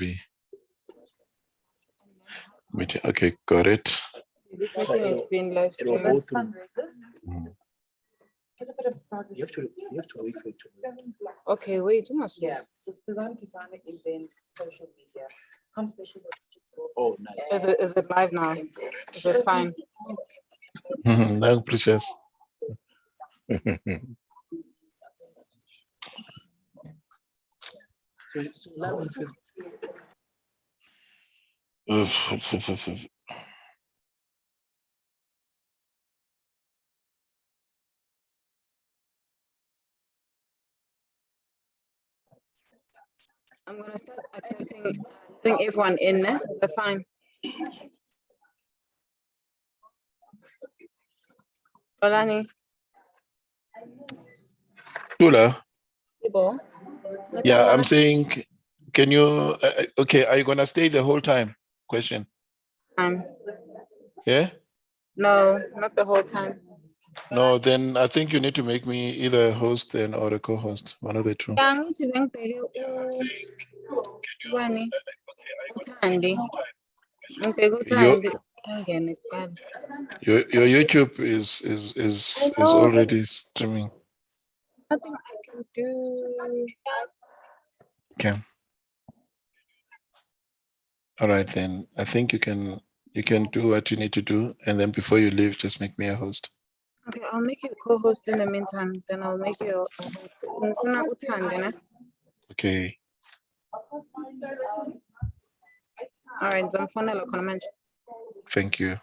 be meeting. Okay, got it. This meeting has been live streamed. You have to wait for it to Okay, wait, you must. Yeah, so it's design, events, social media. Come special. Oh, nice. Is it live now? Is it fine? No, precious. So live on Facebook. I'm gonna start accepting, bring everyone in. Is that fine? Olani. Tula, Ibo. yeah, I'm saying, can you, okay, are you gonna stay the whole time? Question. Yeah? No, not the whole time. No, then I think you need to make me either a host and or a co-host, one of the two. Yeah, I'm going to Wani. Uthandi. Okay, Uthandi. Angene kuqala. Your YouTube is already streaming. Nothing I can do. Okay. All right, then I think you can do what you need to do, and then before you leave, just make me a host. Okay, I'll make you a co-host in the meantime. Then I'll make you a host. Ngifuna uthande, ne? Okay. All right, ngizamfonela khona manje. Thank you.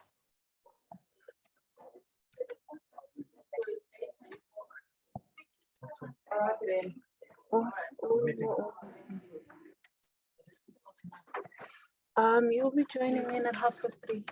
You'll be joining in at 3:30.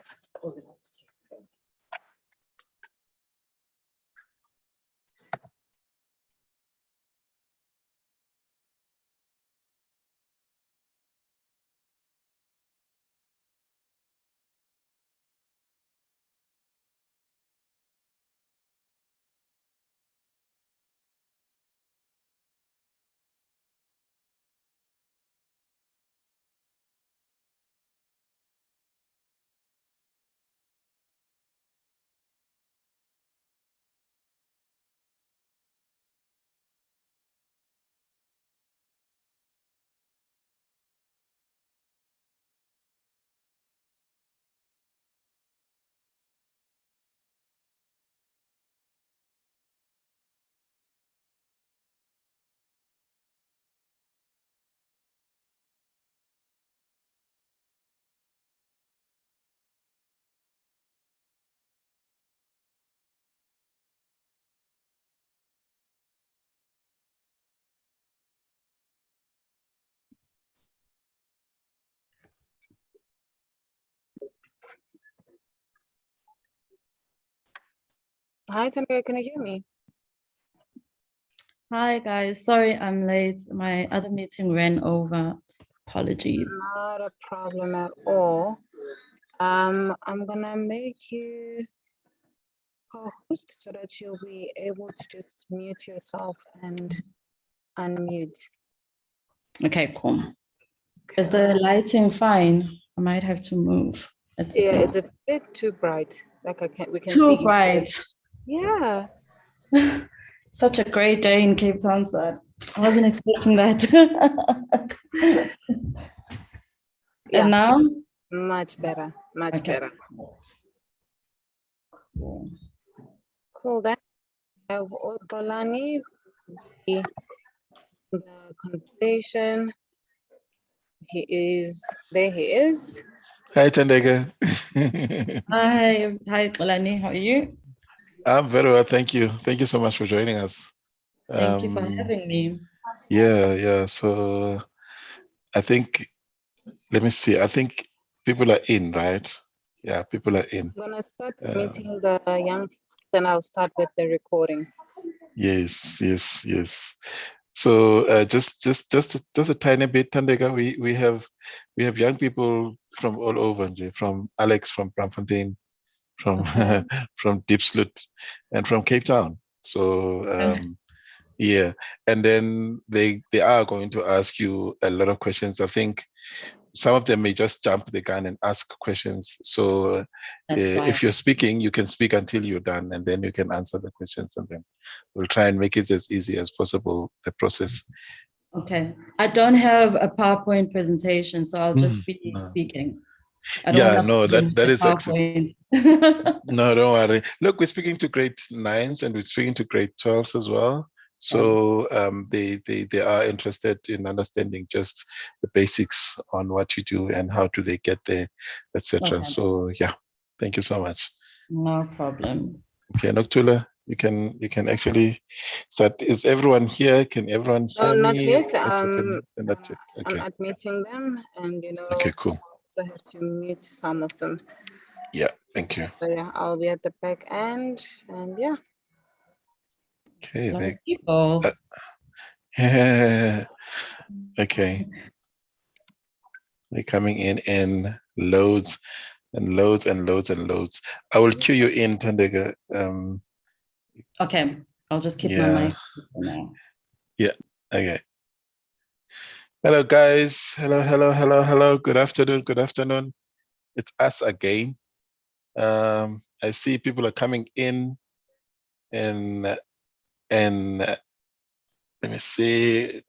Hi, Tandega, can you hear me? Hi guys, sorry I'm late. My other meeting ran over. Apologies. Not a problem at all. I'm gonna make you co-host so that you'll be able to just mute yourself and unmute. Okay, cool. Is the lighting fine? I might have to move. It's It's a bit too bright. Like we can too see. bright. Yeah. Such a great day in Cape Town, sir. I wasn't expecting that. Yeah. And now? Much better. Much better. Cool. Cool. Then I have Otolani, the conversation. He is. Hi, Tandega. Hi, Olani. How are you? I'm very well, thank you. Thank you so much for joining us. Thank you for having me. Yeah. So I think, let me see. I think people are in, right? Yeah, people are in. I'm gonna start meeting the young people, then I'll start with the recording. Yes. So just a tiny bit, Tandega. We have young people from all over, from Alex from Braamfontein, from from Diepsloot, and from Cape Town. So yeah, and then they are going to ask you a lot of questions. I think some of them may just jump the gun and ask questions. So if you're speaking, you can speak until you're done, and then you can answer the questions, and then we'll try and make it as easy as possible, the process. Okay. I don't have a PowerPoint presentation, so I'll just be speaking. Yeah, no, that is actually. No, don't worry. Look, we're speaking to grade 9s and we're speaking to grade 12s as well. So they are interested in understanding just the basics on what you do and how do they get there, etc. Okay. So yeah, thank you so much. No problem. Okay, Noktula, you can actually start. Is everyone here? Can everyone hear No, not me? yet. That's it. Okay. I'm admitting them, and Okay, cool. I have to mute some of them. Yeah, thank you. So yeah, I'll be at the back end, and yeah. Okay, people. Okay. They're coming in loads and loads and loads and loads. I will cue you in, Tandega. Okay, I'll just keep my mic for now. Yeah, okay. Hello, guys. Hello. Good afternoon. It's us again. I see people are coming in, and let me see.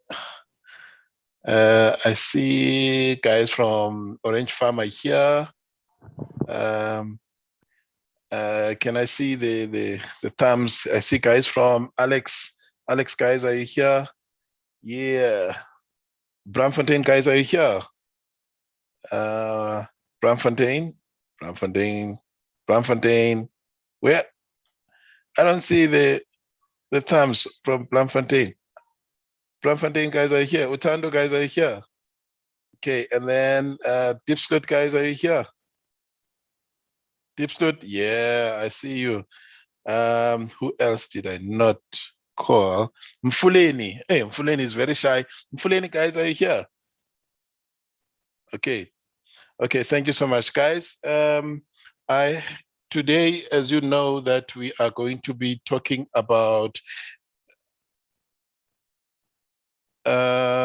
I see guys from Orange Farmer here. Can I see the thumbs? I see guys from Alex. Alex, guys, are you here? Yeah. Bramfontein, guys, are you here? Bramfontein. Where? I don't see the thumbs from Bramfontein. Bramfontein, guys, are you here? Utando, guys, are you here? Okay, and then Dipslot, guys, are you here? Dipslot, yeah, I see you. Who else did I not call? Mfuleni. Hey, Mfuleni is very shy. Mfuleni, guys, are you here? Okay. Okay, thank you so much, guys. Today, as you know, that we are going to be talking about arts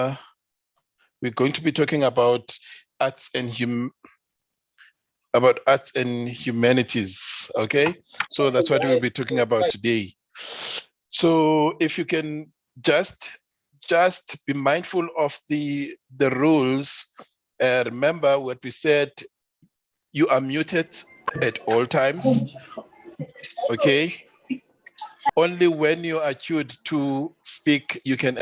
and humanities. Okay, so that's what we'll be talking about today. So if you can just be mindful of the rules. Remember what we said. You are muted at all times. Okay. Only when you are cued to speak, you can.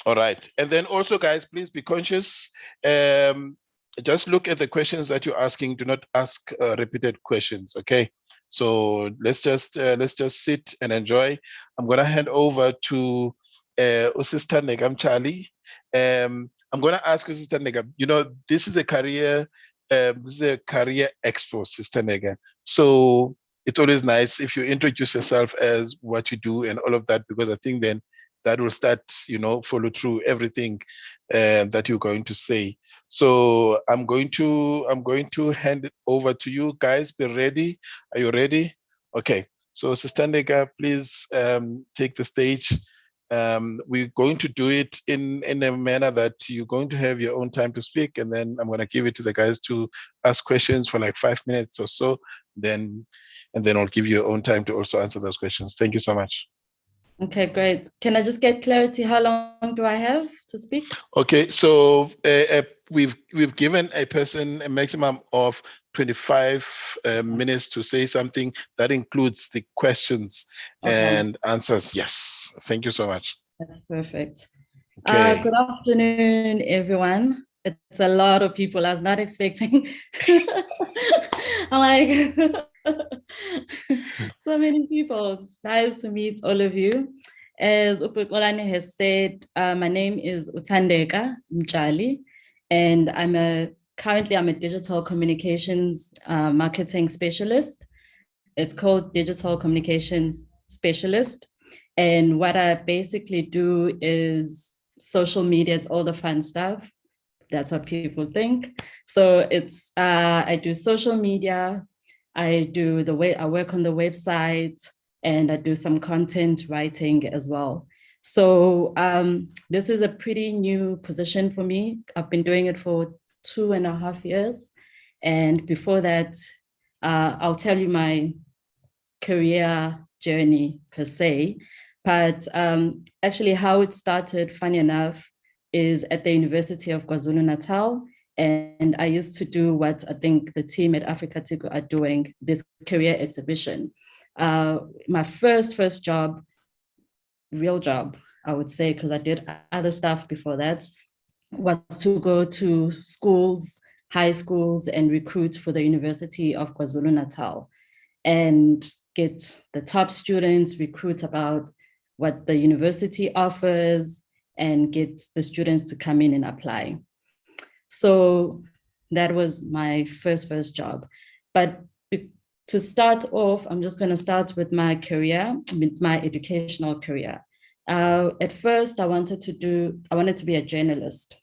All right. And then also, guys, please be conscious. Just look at the questions that you're asking. Do not ask repeated questions. Okay. So let's just sit and enjoy. I'm gonna hand over to Sister Negam Charlie. I'm gonna ask you, Sister Negam. You know, this is a career expo, Sister Negam. So it's always nice if you introduce yourself as what you do and all of that, because I think then that will start, follow through everything that you're going to say. So I'm going to hand it over to you guys. Be ready. Are you ready? Okay. So Sister Nega, please take the stage. We're going to do it in a manner that you're going to have your own time to speak, and then I'm going to give it to the guys to ask questions for like 5 minutes or so. And then I'll give you your own time to also answer those questions. Thank you so much. Okay, great. Can I just get clarity? How long do I have to speak? Okay, so we've given a person a maximum of 25 minutes to say something. That includes the questions and answers. Yes, thank you so much. That's perfect. Okay. Good afternoon, everyone. It's a lot of people. I was not expecting. I'm like, so many people. It's nice to meet all of you. As Upekolane has said, my name is Utandeka Mchali, and I'm currently a digital communications marketing specialist. It's called Digital Communications Specialist. And what I basically do is social media, it's all the fun stuff. That's what people think. So it's, I do social media, I work on the website, and I do some content writing as well. So this is a pretty new position for me. I've been doing it for 2.5 years. And before that, I'll tell you my career journey per se, but actually how it started, funny enough, is at the University of KwaZulu-Natal. And I used to do what I think the team at Africa Tico are doing, this career exhibition. My first job, real job, I would say, because I did other stuff before that, was to go to schools, high schools, and recruit for the University of KwaZulu-Natal and get the top students, recruit about what the university offers, and get the students to come in and apply. So that was my first job. But to start off, I'm just going to start with my career, with my educational career. At first, I wanted to be a journalist.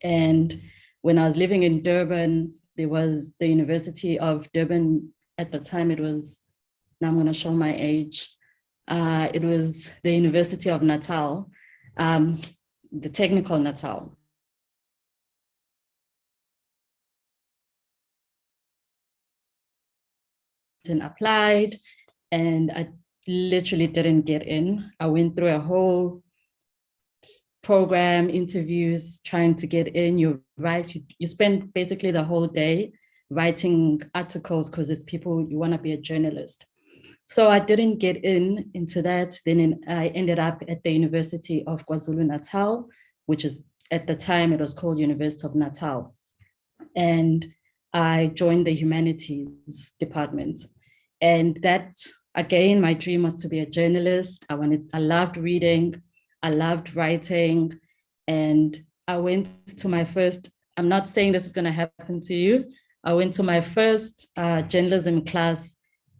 And when I was living in Durban, there was the University of Durban. At the time, it was, now I'm going to show my age. It was the University of Natal, the Technical Natal. And applied, and I literally didn't get in. I went through a whole program, interviews, trying to get in. You spend basically the whole day writing articles because it's people, you want to be a journalist. So I didn't get into that. Then I ended up at the University of KwaZulu-Natal, which is, at the time, it was called University of Natal. And I joined the Humanities department. And that, again, my dream was to be a journalist. I loved reading, I loved writing. And I went to my first, I'm not saying this is going to happen to you. I went to my first journalism class,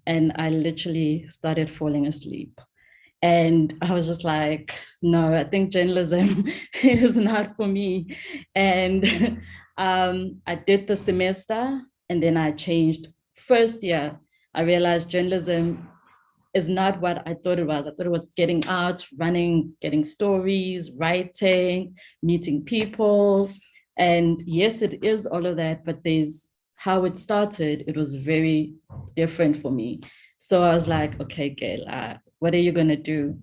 and I literally started falling asleep. And I was just like, no, I think journalism is not for me. And I did the semester, and then I changed. First year, I realized journalism is not what I thought it was. I thought it was getting out, running, getting stories, writing, meeting people. And yes, it is all of that, but there's how it started. It was very different for me. So I was like, okay, Gail, what are you going to do?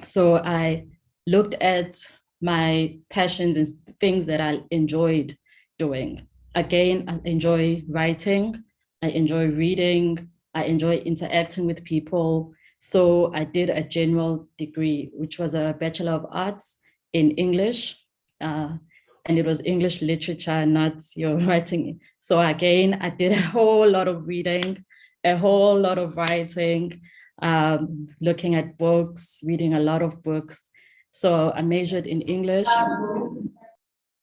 So I looked at my passions and things that I enjoyed doing. Again, I enjoy writing, I enjoy reading, I enjoy interacting with people. So I did a general degree, which was a Bachelor of Arts in English. And it was English literature, not your writing. So again, I did a whole lot of reading, a whole lot of writing, looking at books, reading a lot of books. So I majored in English,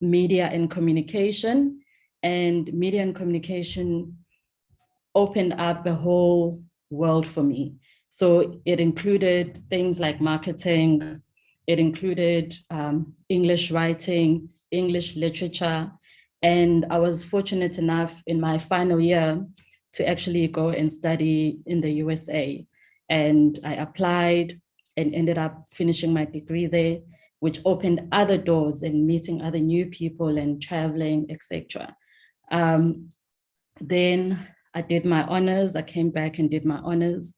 media and communication, and media and communication opened up a whole world for me. So it included things like marketing, it included English writing, English literature. And I was fortunate enough in my final year to actually go and study in the USA. And I applied and ended up finishing my degree there, which opened other doors and meeting other new people and traveling, etc. Then I did my honors. I came back and did my honors.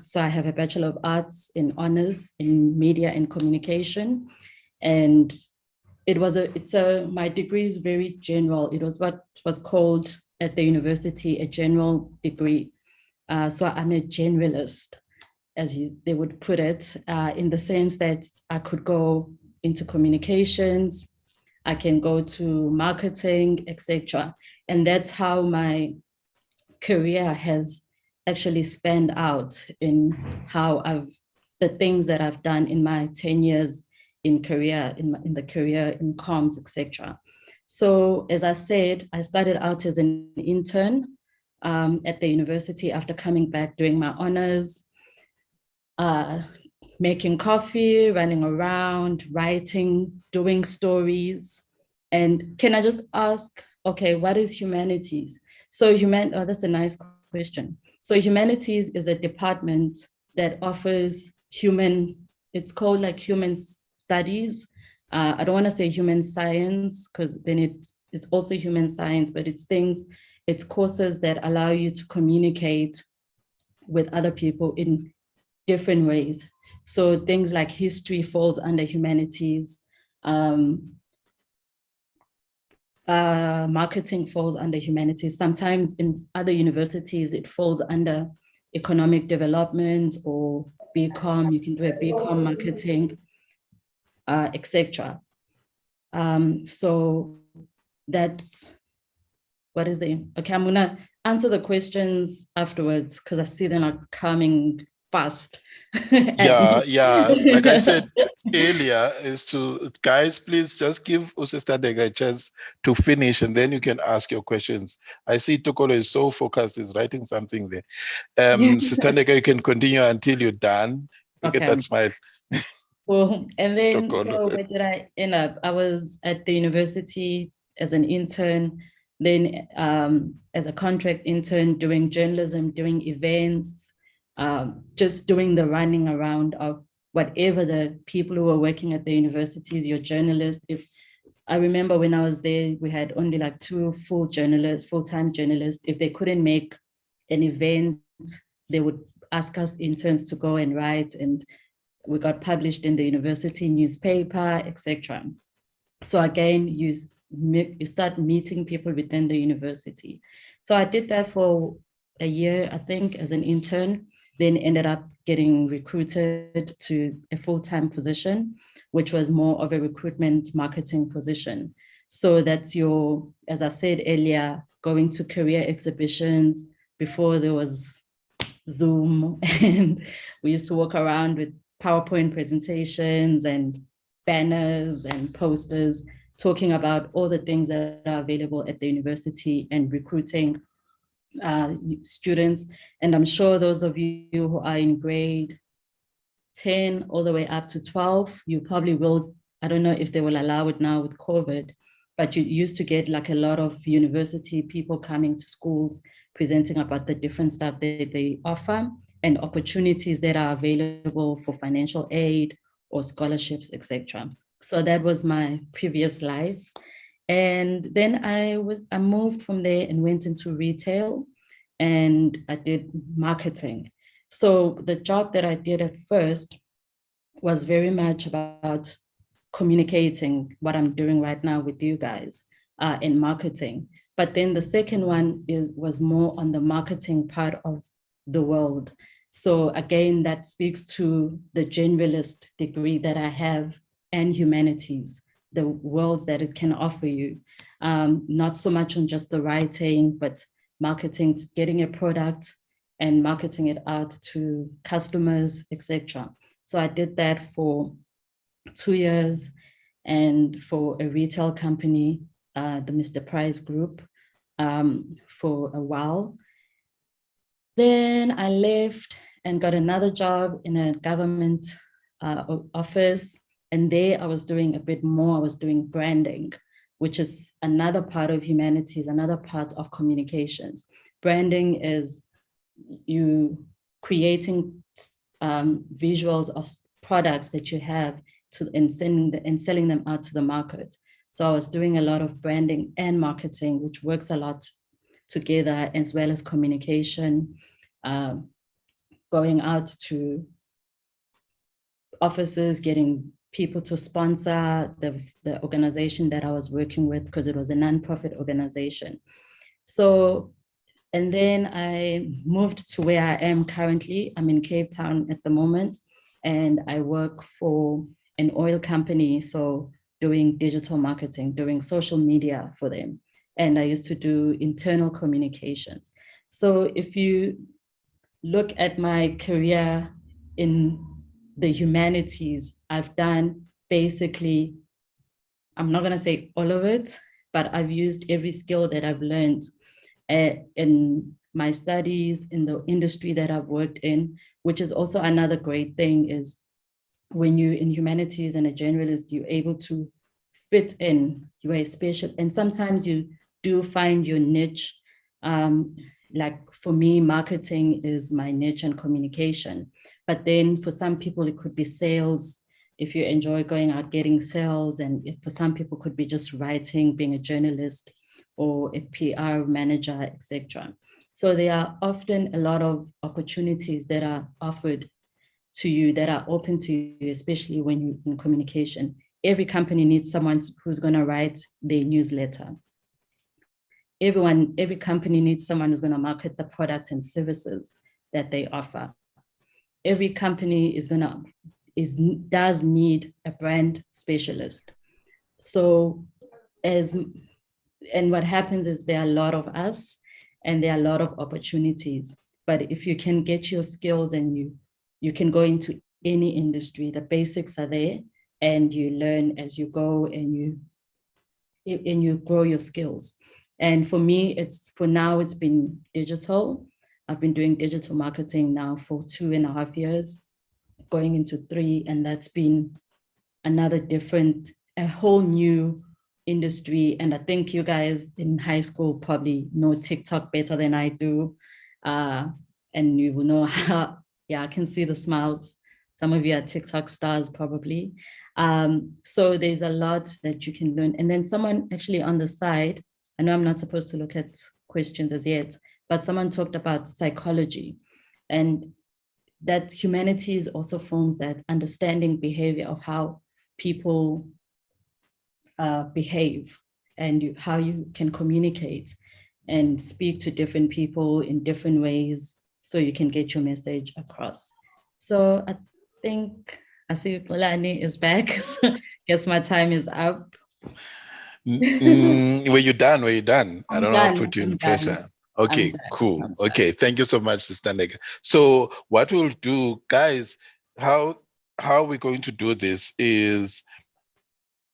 So I have a Bachelor of Arts in honors in media and communication. And my degree is very general. It was what was called at the university a general degree. So I'm a generalist, as they would put it, in the sense that I could go into communications, I can go to marketing, etc. And that's how my career has actually spanned out in how the things that I've done in my 10 years in career, in the career in comms, etc. So as I said, I started out as an intern. at the university after coming back, doing my honors, making coffee, running around, writing, doing stories. And can I just ask, okay, what is humanities? So that's a nice question. So humanities is a department that offers it's called like human studies. I don't want to say human science because then it's also human science, but it's courses that allow you to communicate with other people in different ways. So things like history falls under humanities, marketing falls under humanities. Sometimes in other universities, it falls under economic development or BCom. You can do a BCom marketing, etc. So that's what is okay, I'm gonna answer the questions afterwards because I see they're not coming fast. Yeah. Like I said earlier, is to guys, please just give Usistadega a chance to finish, and then you can ask your questions. I see Tokolo is so focused; is writing something there. Sister Ndega, you can continue until you're done. Look at that smile. Well, and then Tokolo. so where did I end up? I was at the university as an intern, then as a contract intern doing journalism, doing events, just doing the running around of whatever the people who were working at the universities, your journalists. If I remember when I was there, we had only like 2 full-time journalists. If they couldn't make an event, they would ask us interns to go and write, and we got published in the university newspaper, etc. So again, you start meeting people within the university. So I did that for a year, I think, as an intern, then ended up getting recruited to a full-time position, which was more of a recruitment marketing position. So that's as I said earlier, going to career exhibitions before there was Zoom, and we used to walk around with PowerPoint presentations and banners and posters talking about all the things that are available at the university and recruiting students. And I'm sure those of you who are in grade 10 all the way up to 12, you probably will, I don't know if they will allow it now with COVID, but you used to get like a lot of university people coming to schools presenting about the different stuff that they offer and opportunities that are available for financial aid or scholarships, etc. So that was my previous life. And then I moved from there and went into retail, and I did marketing. So the job that I did at first was very much about communicating what I'm doing right now with you guys in marketing. But then the second one was more on the marketing part of the world. So again, that speaks to the generalist degree that I have and humanities, the worlds that it can offer you. Not so much on just the writing, but marketing, getting a product and marketing it out to customers, etc. So I did that for 2 years, and for a retail company, the Mr. Price Group, for a while. Then I left and got another job in a government office. And there I was doing a bit more. I was doing branding, which is another part of humanities, another part of communications. Branding is you creating visuals of products that you have and selling them out to the market. So I was doing a lot of branding and marketing, which works a lot together, as well as communication, going out to offices, getting people to sponsor the organization that I was working with, because it was a nonprofit organization. So, and then I moved to where I am currently. I'm in Cape Town at the moment, and I work for an oil company. So doing digital marketing, doing social media for them. And I used to do internal communications. So if you look at my career in the humanities, I've done basically, I'm not gonna say all of it, but I've used every skill that I've learned in my studies, in the industry that I've worked in, which is also another great thing, is when you're in humanities and a generalist, you're able to fit in, you're a special, and sometimes you do find your niche. Like for me, marketing is my niche and communication. But then for some people, it could be sales, if you enjoy going out getting sales, and for some people could be just writing, being a journalist or a PR manager, etc. So there are often a lot of opportunities that are offered to you, that are open to you, especially when you're in communication. Every company needs someone who's going to write their newsletter. Every company needs someone who's going to market the products and services that they offer. Every company does need a brand specialist. So and what happens is there are a lot of us and there are a lot of opportunities. But if you can get your skills and you can go into any industry, the basics are there, and you learn as you go, and you grow your skills. And for me, for now, it's been digital. I've been doing digital marketing now for 2.5 years, going into 3, and that's been a whole new industry. And I think you guys in high school probably know TikTok better than I do. And you will know how, I can see the smiles. Some of you are TikTok stars probably. So there's a lot that you can learn. And then someone actually on the side, I know I'm not supposed to look at questions as yet, but someone talked about psychology, and that humanities also forms that understanding behavior of how people behave, and how you can communicate and speak to different people in different ways so you can get your message across. So I think I see Kulani is back. So guess my time is up. Were you done? Were you done? I don't want to put you in pressure. Okay, cool. Okay, thank you so much, Sister Nega. So what we'll do, guys, how we're going to do this is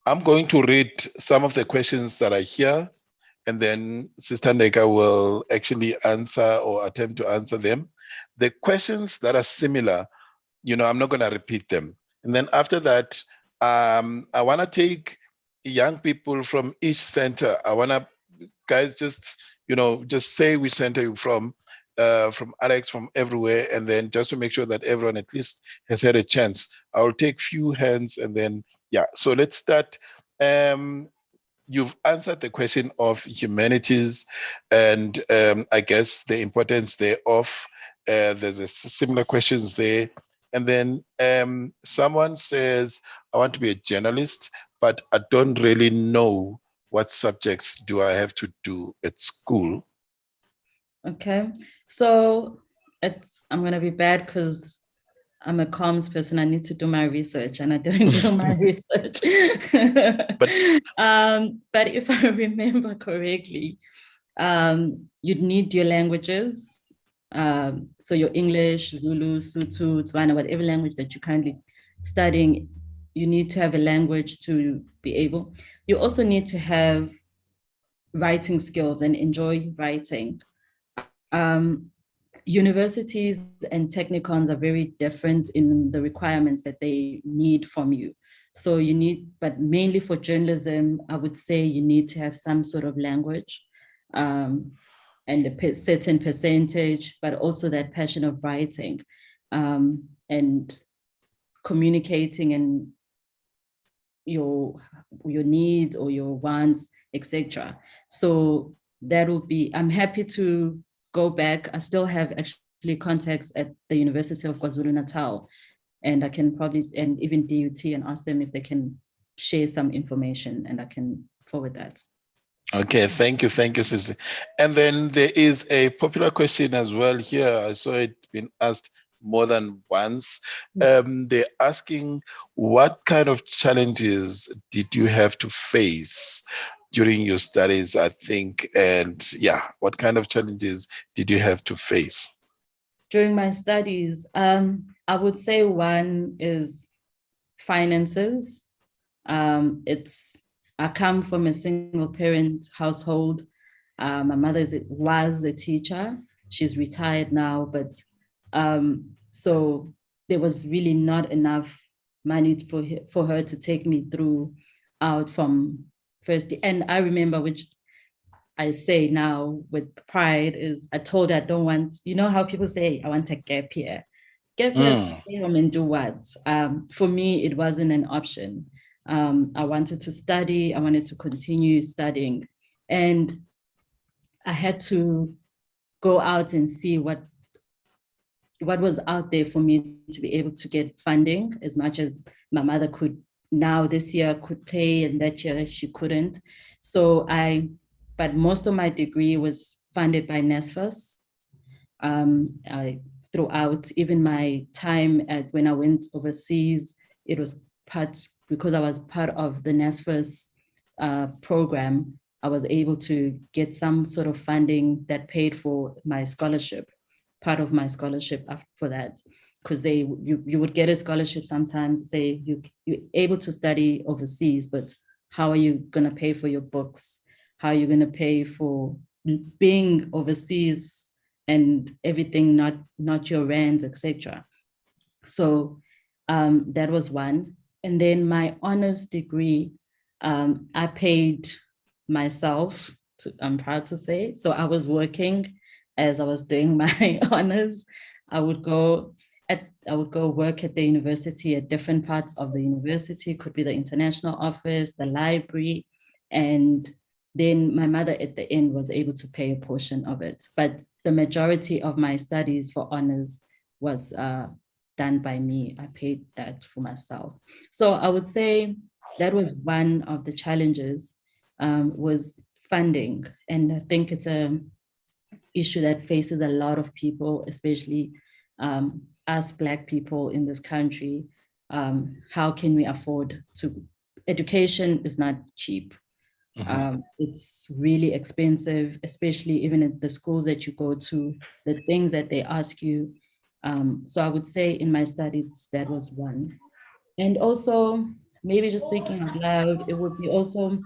I'm going to read some of the questions that are here, and then Sister Nega will actually answer or attempt to answer them. The questions that are similar, I'm not going to repeat them. And then after that, I want to take young people from each center. I want to, guys, just say which center you're from Alex, from everywhere, and then just to make sure that everyone at least has had a chance. I'll take few hands, and then, so let's start. You've answered the question of humanities, and I guess the importance thereof. There's a similar questions there. And then someone says, I want to be a journalist, but I don't really know what subjects do I have to do at school. Okay, so I'm going to be bad because I'm a comms person. I need to do my research, and I didn't do my research. But if I remember correctly, you'd need your languages. So your English, Zulu, Sotho, Tswana, whatever language that you're currently studying, you need to have a language to be able. You also need to have writing skills and enjoy writing. Universities and technicons are very different in the requirements that they need from you. So but mainly for journalism, I would say you need to have some sort of language, and a certain percentage, but also that passion of writing, and communicating, and your needs or your wants, etc. So that will be, I'm happy to go back. I still have actually contacts at the University of KwaZulu-Natal, and I can probably, and even DUT, and ask them if they can share some information, and I can forward that. Okay, thank you, Sissy. And then there is a popular question as well here. I saw it been asked more than once. They're asking, what kind of challenges did you have to face during your studies, I think, and what kind of challenges did you have to face? During my studies, I would say one is finances. I come from a single parent household. My mother was a teacher. She's retired now, but so there was really not enough money for her to take me through out from first. And I remember, which I say now with pride, is I told her I don't want, you know how people say, I want a gap year. Gap year, stay home and do what? For me, it wasn't an option. I wanted to study, I wanted to continue studying. And I had to go out and see what was out there for me to be able to get funding, as much as my mother could now this year could pay, and that year she couldn't. So but most of my degree was funded by NSFAS. Throughout even my time when I went overseas, it was because I was part of the NSFAS program, I was able to get some sort of funding that paid for my scholarship, part of my scholarship for that, because you would get a scholarship sometimes, say you're able to study overseas, but how are you going to pay for your books? How are you going to pay for being overseas and everything, not your rands, etc. So that was one. And then my honors degree, I paid myself, I'm proud to say. So I was working as I was doing my honors. I would go work at the university, at different parts of the university, could be the international office, the library, and then my mother at the end was able to pay a portion of it. But the majority of my studies for honors was done by me. I paid that for myself. So I would say that was one of the challenges, was funding. And I think it's an issue that faces a lot of people, especially us Black people in this country. How can we afford to, education is not cheap. It's really expensive, especially even at the schools that you go to, the things that they ask you. So I would say in my studies, that was one. And also, maybe just thinking out loud, it would be also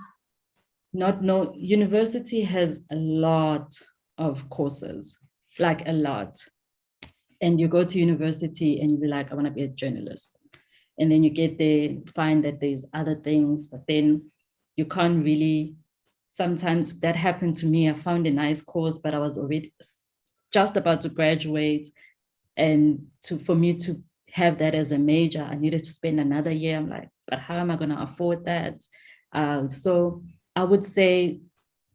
university has a lot of courses, like a lot. And you go to university and you be like, I want to be a journalist. And then you get there, find that there's other things, but then you can't really, sometimes that happened to me. I found a nice course, but I was already just about to graduate. And for me to have that as a major, I needed to spend another year. I'm like, but how am I going to afford that? So I would say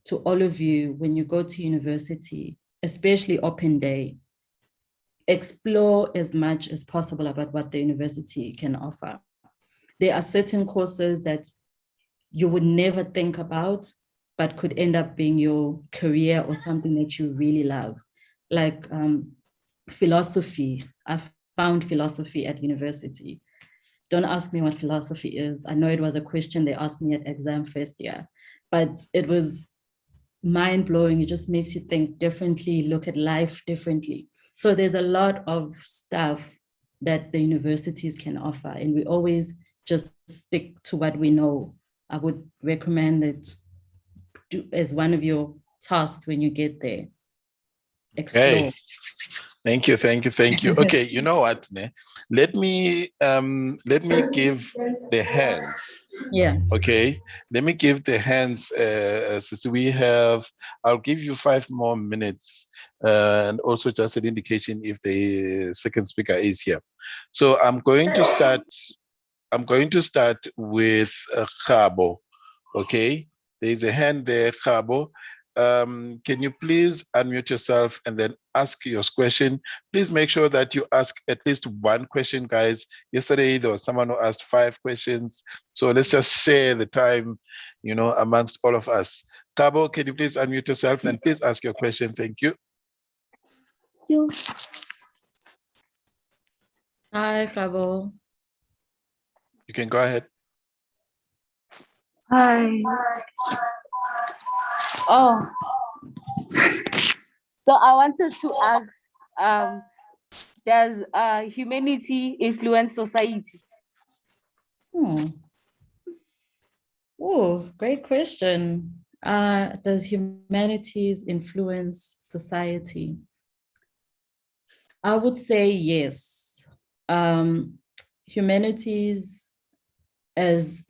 to all of you, when you go to university, especially open day, explore as much as possible about what the university can offer. There are certain courses that you would never think about, but could end up being your career or something that you really love. Like philosophy. I found philosophy at university. Don't ask me what philosophy is. I know it was a question they asked me at exam first year, but it was mind-blowing. It just makes you think differently, look at life differently. So there's a lot of stuff that the universities can offer, and we always just stick to what we know. I would recommend that as one of your tasks when you get there. Explore. Hey, thank you. Okay, you know what? Let me give the hands. Yeah. Okay, let me give the hands. Since we have, I'll give you 5 more minutes, and also just an indication if the second speaker is here. So I'm going to start. With Khabo. Okay, there's a hand there, Khabo. Can you please unmute yourself and then ask your question? Please make sure that you ask at least one question, guys. Yesterday, there was someone who asked 5 questions. So let's just share the time, amongst all of us. Khabo, can you please unmute yourself and please ask your question? Thank you. Hi, Khabo. You can go ahead. Hi. Oh, so I wanted to ask, does humanity influence society? Oh, great question. Does humanities influence society? I would say yes. Humanities as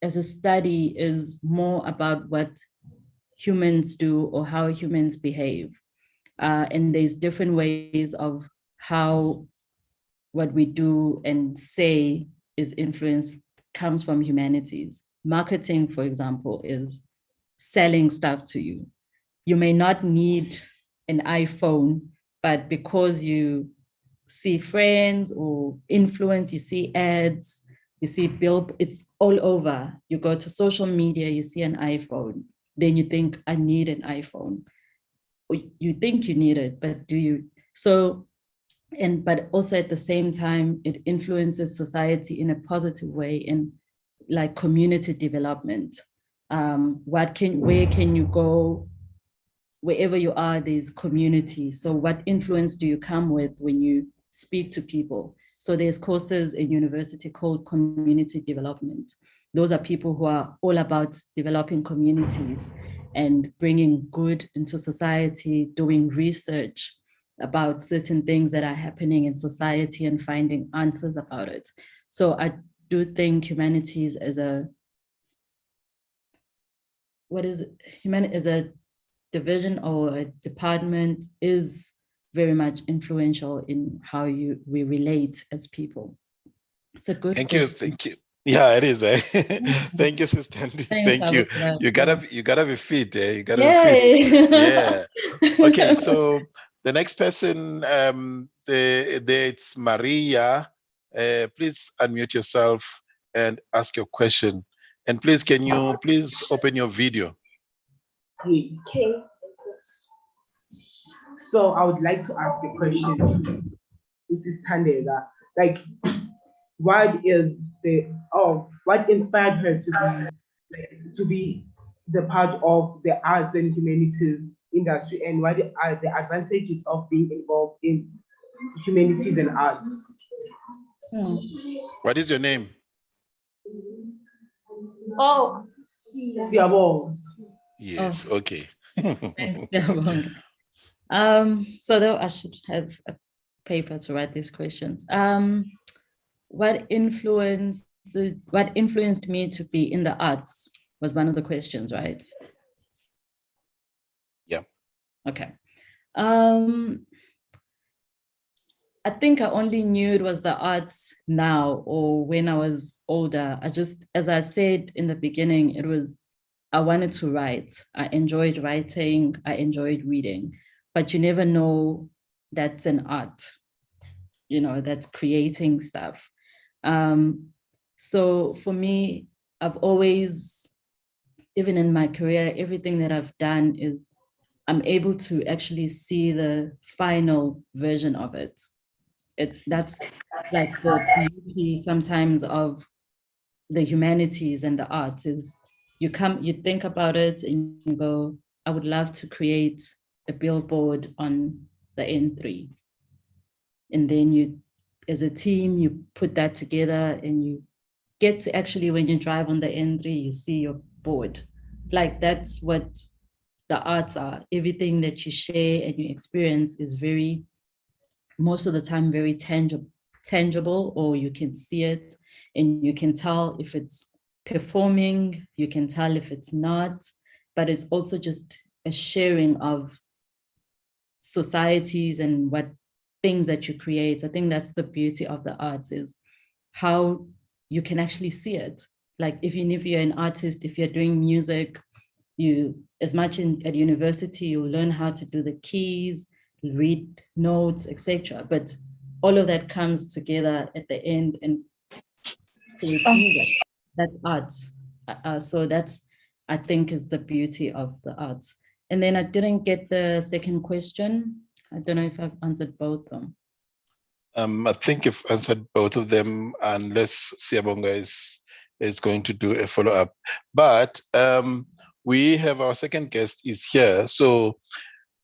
a study is more about what humans do or how humans behave. And there's different ways of how what we do and say is influenced, comes from humanities. Marketing, for example, is selling stuff to you. You may not need an iPhone, but because you see friends or influence, you see ads, you see it's all over. You go to social media, you see an iPhone, then you think, I need an iPhone. Or you think you need it, but do you? So, but also at the same time, it influences society in a positive way in like community development. Where can you go? Wherever you are, there's community. So what influence do you come with when you speak to people? So there's courses in university called community development. Those are people who are all about developing communities and bringing good into society, doing research about certain things that are happening in society and finding answers about it. So I do think humanities as a, as a division or a department is very much influential in how we relate as people. It's a good question. Thank you. Yeah, it is. Thank you, Sister Andy. Thank you. You gotta be fit, eh? You gotta be fit. Yeah. Okay, so the next person, it's Maria. Please unmute yourself and ask your question. And please, can you please open your video? Okay. So I would like to ask a question to Mrs. Tandega. Like, what inspired her to be the part of the arts and humanities industry, and what are the advantages of being involved in humanities and arts? What is your name? Oh, Siabong. Yes, okay. So though I should have a paper to write these questions. What influenced me to be in the arts was one of the questions, right? Yeah. Okay. I think I only knew it was the arts now or when I was older. As I said in the beginning, I wanted to write. I enjoyed writing. I enjoyed reading, but you never know that's an art, that's creating stuff. So for me, I've always, even in my career, everything that I've done is I'm able to actually see the final version of it. That's like the beauty sometimes of the humanities and the arts is you think about it and you go, I would love to create a billboard on the N3. And then you, as a team, you put that together and you get to actually, when you drive on the N3, you see your board. Like that's what the arts are. Everything that you share and you experience is most of the time, very tangible, or you can see it and you can tell if it's performing, you can tell if it's not, but it's also just a sharing of societies and what things that you create. I think that's the beauty of the arts is how you can actually see it. Like even if you're an artist, if you're doing music, as much at university, you learn how to do the keys, read notes, etc. But all of that comes together at the end and creates music. That's arts. So that's, I think, is the beauty of the arts. And then I didn't get the second question. I don't know if I've answered both of them. I think you've answered both of them, unless Siabonga is going to do a follow-up. But we have our second guest is here. So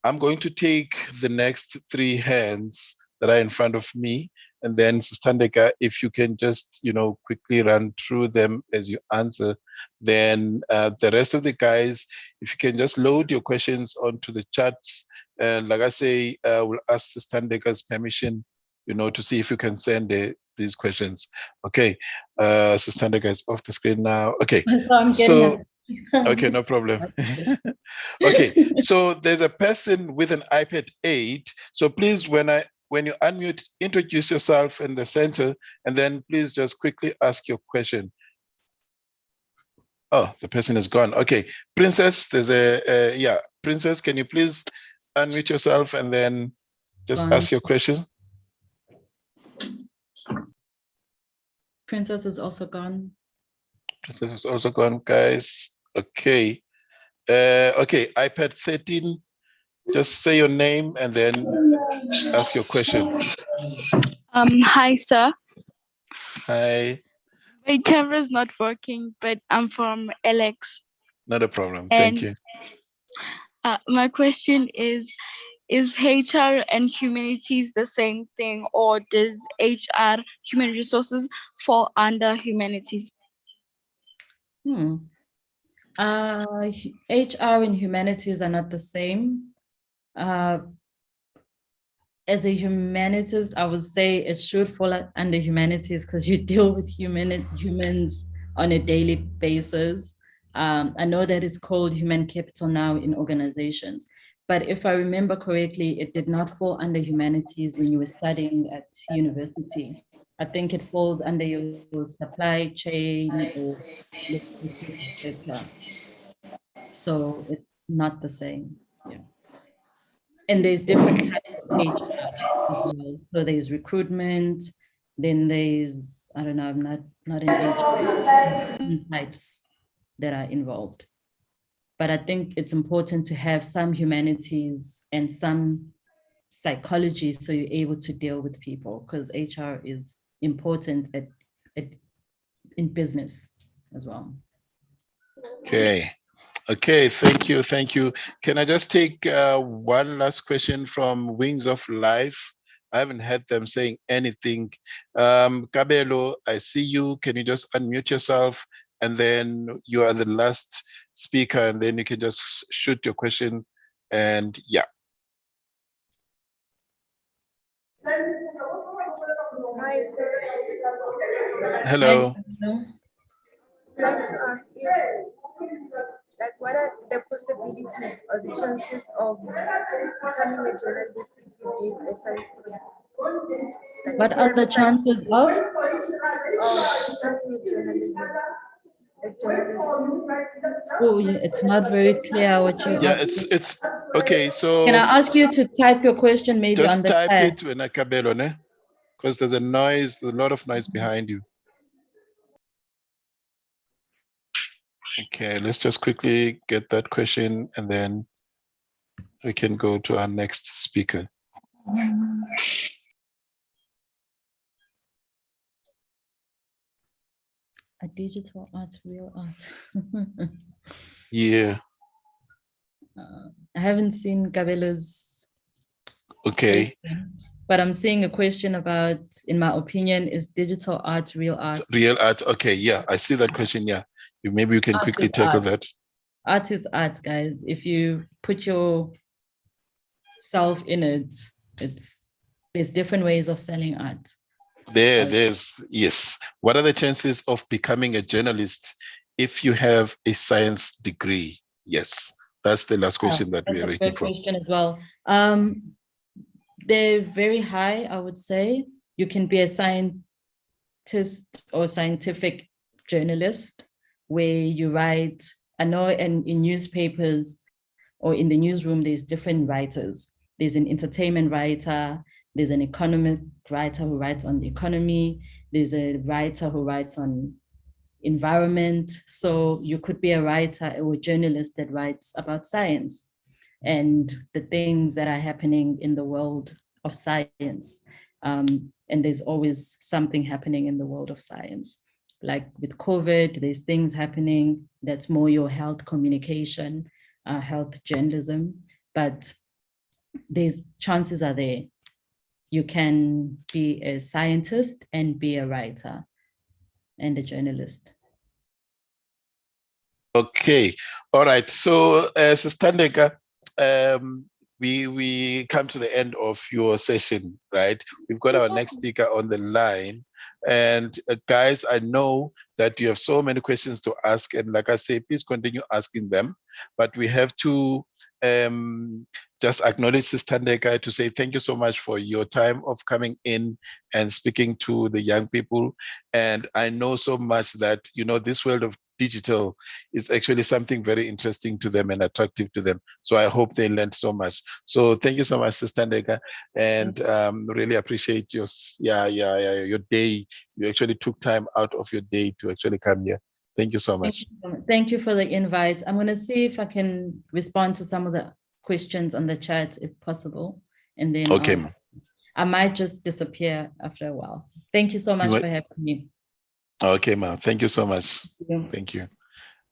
I'm going to take the next three hands that are in front of me. And then Sistandeka, if you can just, quickly run through them as you answer, then the rest of the guys, if you can just load your questions onto the chats. And like I say, we'll ask Sistandeka's permission, to see if you can send these questions. Okay, Sistandeka is off the screen now. Okay, So I'm getting okay, no problem. Okay, so there's a person with an iPad 8. So please, when you unmute, introduce yourself in the center, and then please just quickly ask your question. Oh, the person is gone. Okay, Princess, there's Princess, can you please unmute yourself and then just ask your question? Princess is also gone. Princess is also gone, guys. Okay. Okay, iPad 13, just say your name and then ask your question. Hi, sir. Hi. My camera's not working, but I'm from LX. Not a problem. Thank you. My question is HR and humanities the same thing, or does HR, human resources, fall under humanities? HR and humanities are not the same. As a humanitist, I would say it should fall under humanities because you deal with humans on a daily basis. I know that it's called human capital now in organizations, but if I remember correctly, it did not fall under humanities when you were studying at university. I think it falls under your supply chain or etc. So it's not the same. Yeah. And there's different types of HR. So there's recruitment, then there's, I don't know, I'm not in HR, types that are involved. But I think it's important to have some humanities and some psychology so you're able to deal with people, because HR is important in business as well. Okay. Okay, thank you. Can I just take one last question from Wings of Life? I haven't had them saying anything. Kabelo, I see you. Can you just unmute yourself? And then you are the last speaker, and then you can just shoot your question. And yeah. Hi. Hello. I'd like to ask you, what are the possibilities or the chances of becoming a journalist if you did a science student? What are the chances of? Becoming a journalist? Oh, it's not very clear what you Yeah, asking. it's okay. So can I ask you to type your question maybe just on the type chat? it when I Kabelo, ne? Because there's a lot of noise behind you. Okay, let's just quickly get that question and then we can go to our next speaker. A digital art, real art. Yeah. I haven't seen Gabelo's. Okay. Question, but I'm seeing a question about, in my opinion, is digital art real art? Real art. Okay, yeah, I see that question. Yeah, maybe you can Art quickly is tackle art. that. Art is art, guys. If you put yourself in it, there's different ways of selling art. Yes. What are the chances of becoming a journalist if you have a science degree? Yes, that's the last question that we are waiting for. Question as well. They're very high, I would say. You can be a scientist or scientific journalist where you write. I know in newspapers or in the newsroom, there's different writers. There's an entertainment writer, there's an economic writer who writes on the economy, there's a writer who writes on environment. So you could be a writer or a journalist that writes about science and the things that are happening in the world of science. And there's always something happening in the world of science. Like with COVID, there's things happening that's more your health communication, health journalism, but there's chances are there. you can be a scientist and be a writer and a journalist. Okay, all right. So, Sister Ndeka, we come to the end of your session, right? We've got our next speaker on the line. And guys, I know that you have so many questions to ask. And like I say, please continue asking them. But we have to just acknowledge Sister Ndeka to say thank you so much for your time of coming in and speaking to the young people. And I know so much that, you know, this world of digital is actually something very interesting to them and attractive to them. So I hope they learned so much. So thank you so much, Sister Ndeka, and really appreciate your day. You actually took time out of your day to actually come here. Thank you so much. Thank you for the invite. I'm going to see if I can respond to some of the questions on the chat, if possible, and then okay, I might just disappear after a while. Thank you so much for having me. Okay, ma'am. Thank you so much. Thank you.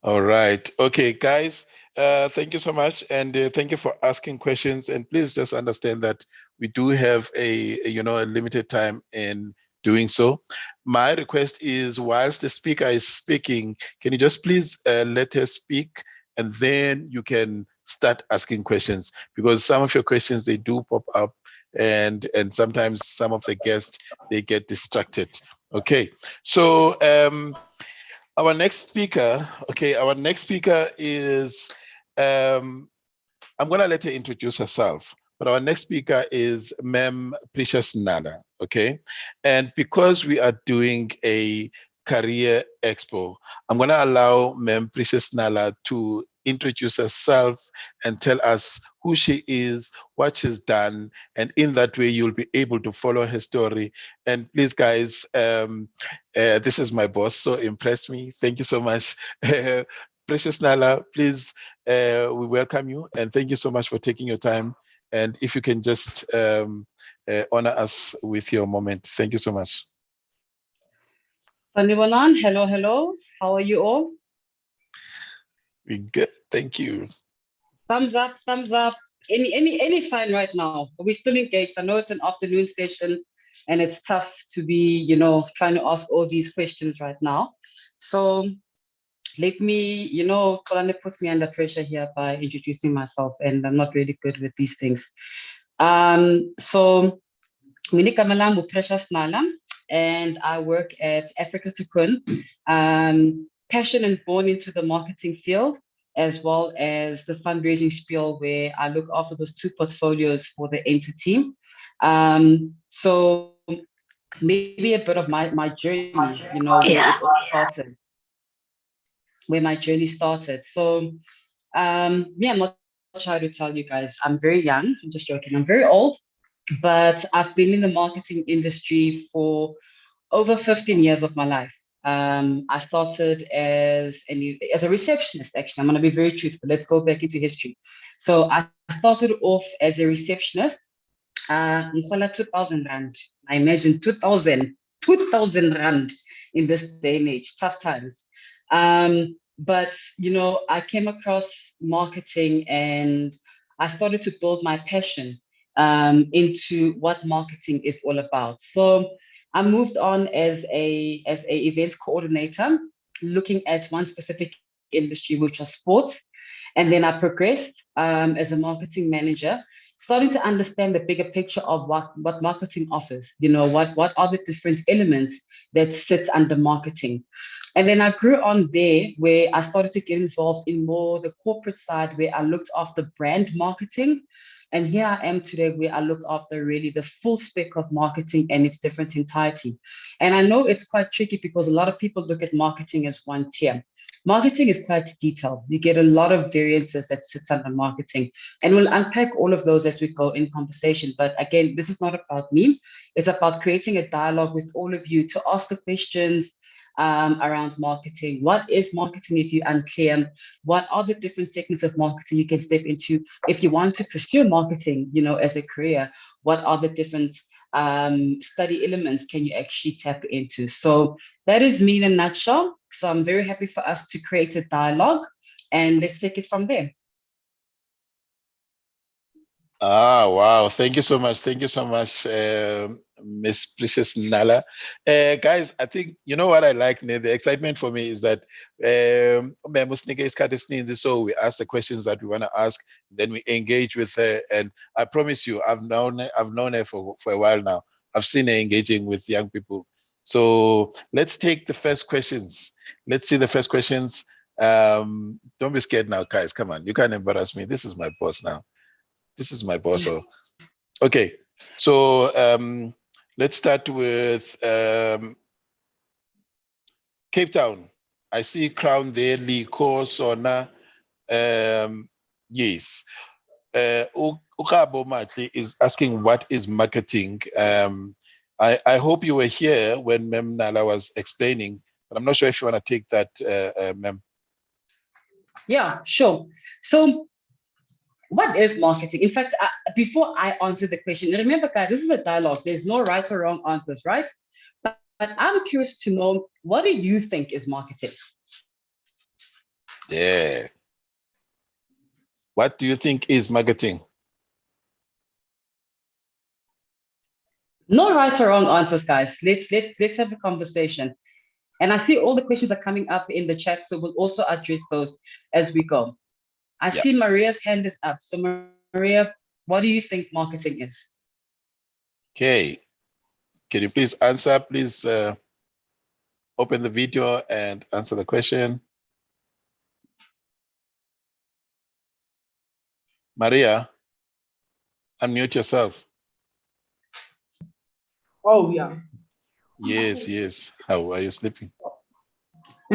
All right. Okay, guys. Thank you so much, and thank you for asking questions. And please just understand that we do have a limited time in doing so. My request is, whilst the speaker is speaking, can you just please let her speak, and then you can start asking questions, because some of your questions, they do pop up, and sometimes some of the guests, they get distracted. Okay, so our next speaker is, I'm going to let her introduce herself, but our next speaker is Ma'am Precious Nala, okay? And because we are doing a career expo, I'm going to allow Ma'am Precious Nala to introduce herself and tell us who she is, what she's done, and in that way you'll be able to follow her story. And please, guys, this is my boss, so impress me. Thank you so much. Precious Nala, please, we welcome you, and thank you so much for taking your time. And if you can just honor us with your moment. Thank you so much. Hello, hello. How are you all? We good. Thank you. Thumbs up, thumbs up. Any sign right now? We're still engaged. I know it's an afternoon session and it's tough to be, trying to ask all these questions right now. So let me, Kolane puts me under pressure here by introducing myself, and I'm not really good with these things. So Mina Kamalambu Precious Nala, and I work at Africa Tukun, passionate and born into the marketing field, as well as the fundraising spiel, where I look after those two portfolios for the entity. So maybe a bit of my journey, where it all started, where my journey started. So I'm not shy to tell you guys, I'm very young. I'm just joking. I'm very old, but I've been in the marketing industry for over 15 years of my life. I started as a receptionist, actually. I'm going to be very truthful. Let's go back into history. So I started off as a receptionist. 2,000 Rand. I imagine 2,000 Rand in this day and age, tough times. But, I came across marketing and I started to build my passion into what marketing is all about. So I moved on as a events coordinator, looking at one specific industry, which was sports. And then I progressed as a marketing manager, starting to understand the bigger picture of what marketing offers, what are the different elements that sit under marketing. And then I grew on there, where I started to get involved in more the corporate side, where I looked after brand marketing. And here I am today, where I look after really the full spec of marketing and its different entirety. And I know it's quite tricky because a lot of people look at marketing as one tier. Marketing is quite detailed. You get a lot of variances that sits under marketing. And we'll unpack all of those as we go in conversation. But again, this is not about me. It's about creating a dialogue with all of you to ask the questions around marketing. What is marketing if you're unclear? What are the different segments of marketing you can step into? If you want to pursue marketing, as a career, what are the different study elements can you actually tap into? So that is me in a nutshell. So I'm very happy for us to create a dialogue, and let's take it from there. Ah, wow. Thank you so much. Thank you so much, Miss Precious Nala. Guys, I think, you know what I like, the excitement for me is that so we ask the questions that we want to ask, then we engage with her. And I promise you, I've known her for a while now. I've seen her engaging with young people. So let's take the first questions. Let's see the first questions. Don't be scared now, guys. Come on, you can't embarrass me. This is my boss now. This is my boss. So, okay. So let's start with Cape Town. I see Crown there, Liko, Sona. Yes. Ukabo Matli is asking what is marketing. I hope you were here when Mem Nala was explaining, but I'm not sure if you want to take that, Mem. Yeah, sure. So what is marketing? In fact, before I answer the question, remember, guys, this is a dialogue. There's no right or wrong answers, right? But I'm curious to know, what do you think is marketing? Yeah. What do you think is marketing? No right or wrong answers, guys. Let's have a conversation. And I see all the questions are coming up in the chat, so we'll also address those as we go. I see Maria's hand is up. So Maria, what do you think marketing is? Okay. Can you please answer? Please open the video and answer the question. Maria, unmute yourself. Oh, yeah. Yes, yes. How are you sleeping?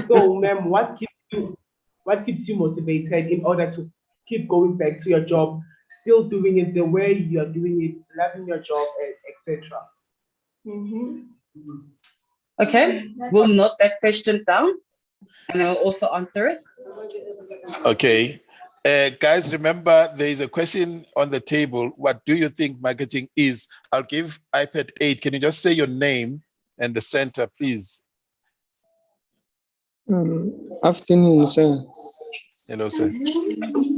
So, ma'am, what keeps you motivated in order to keep going back to your job, still doing it the way you are doing it, loving your job, etc.? Okay, we'll note that question down and I'll also answer it. Okay. Guys, remember there is a question on the table. What do you think marketing is? I'll give iPad 8. Can you just say your name and the center, please? Afternoon, sir. Hello, sir.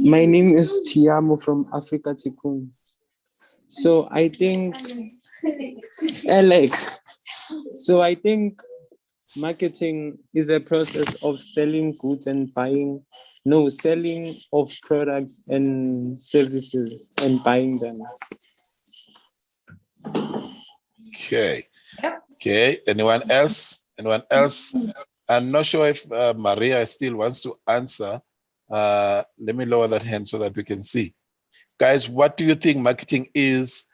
My name is Tiamo from Africa Tikkun. So I think, Alex, so I think marketing is a process of selling goods and selling of products and services and buying them. Okay. Okay. Anyone else? Anyone else? I'm not sure if Maria still wants to answer. Let me lower that hand so that we can see. Guys, what do you think marketing is?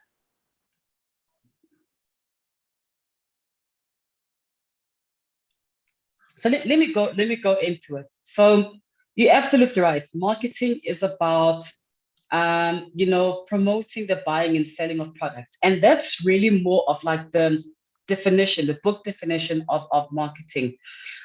So let me go into it. So you're absolutely right. Marketing is about promoting the buying and selling of products. And that's really more of like the definition, the book definition of marketing.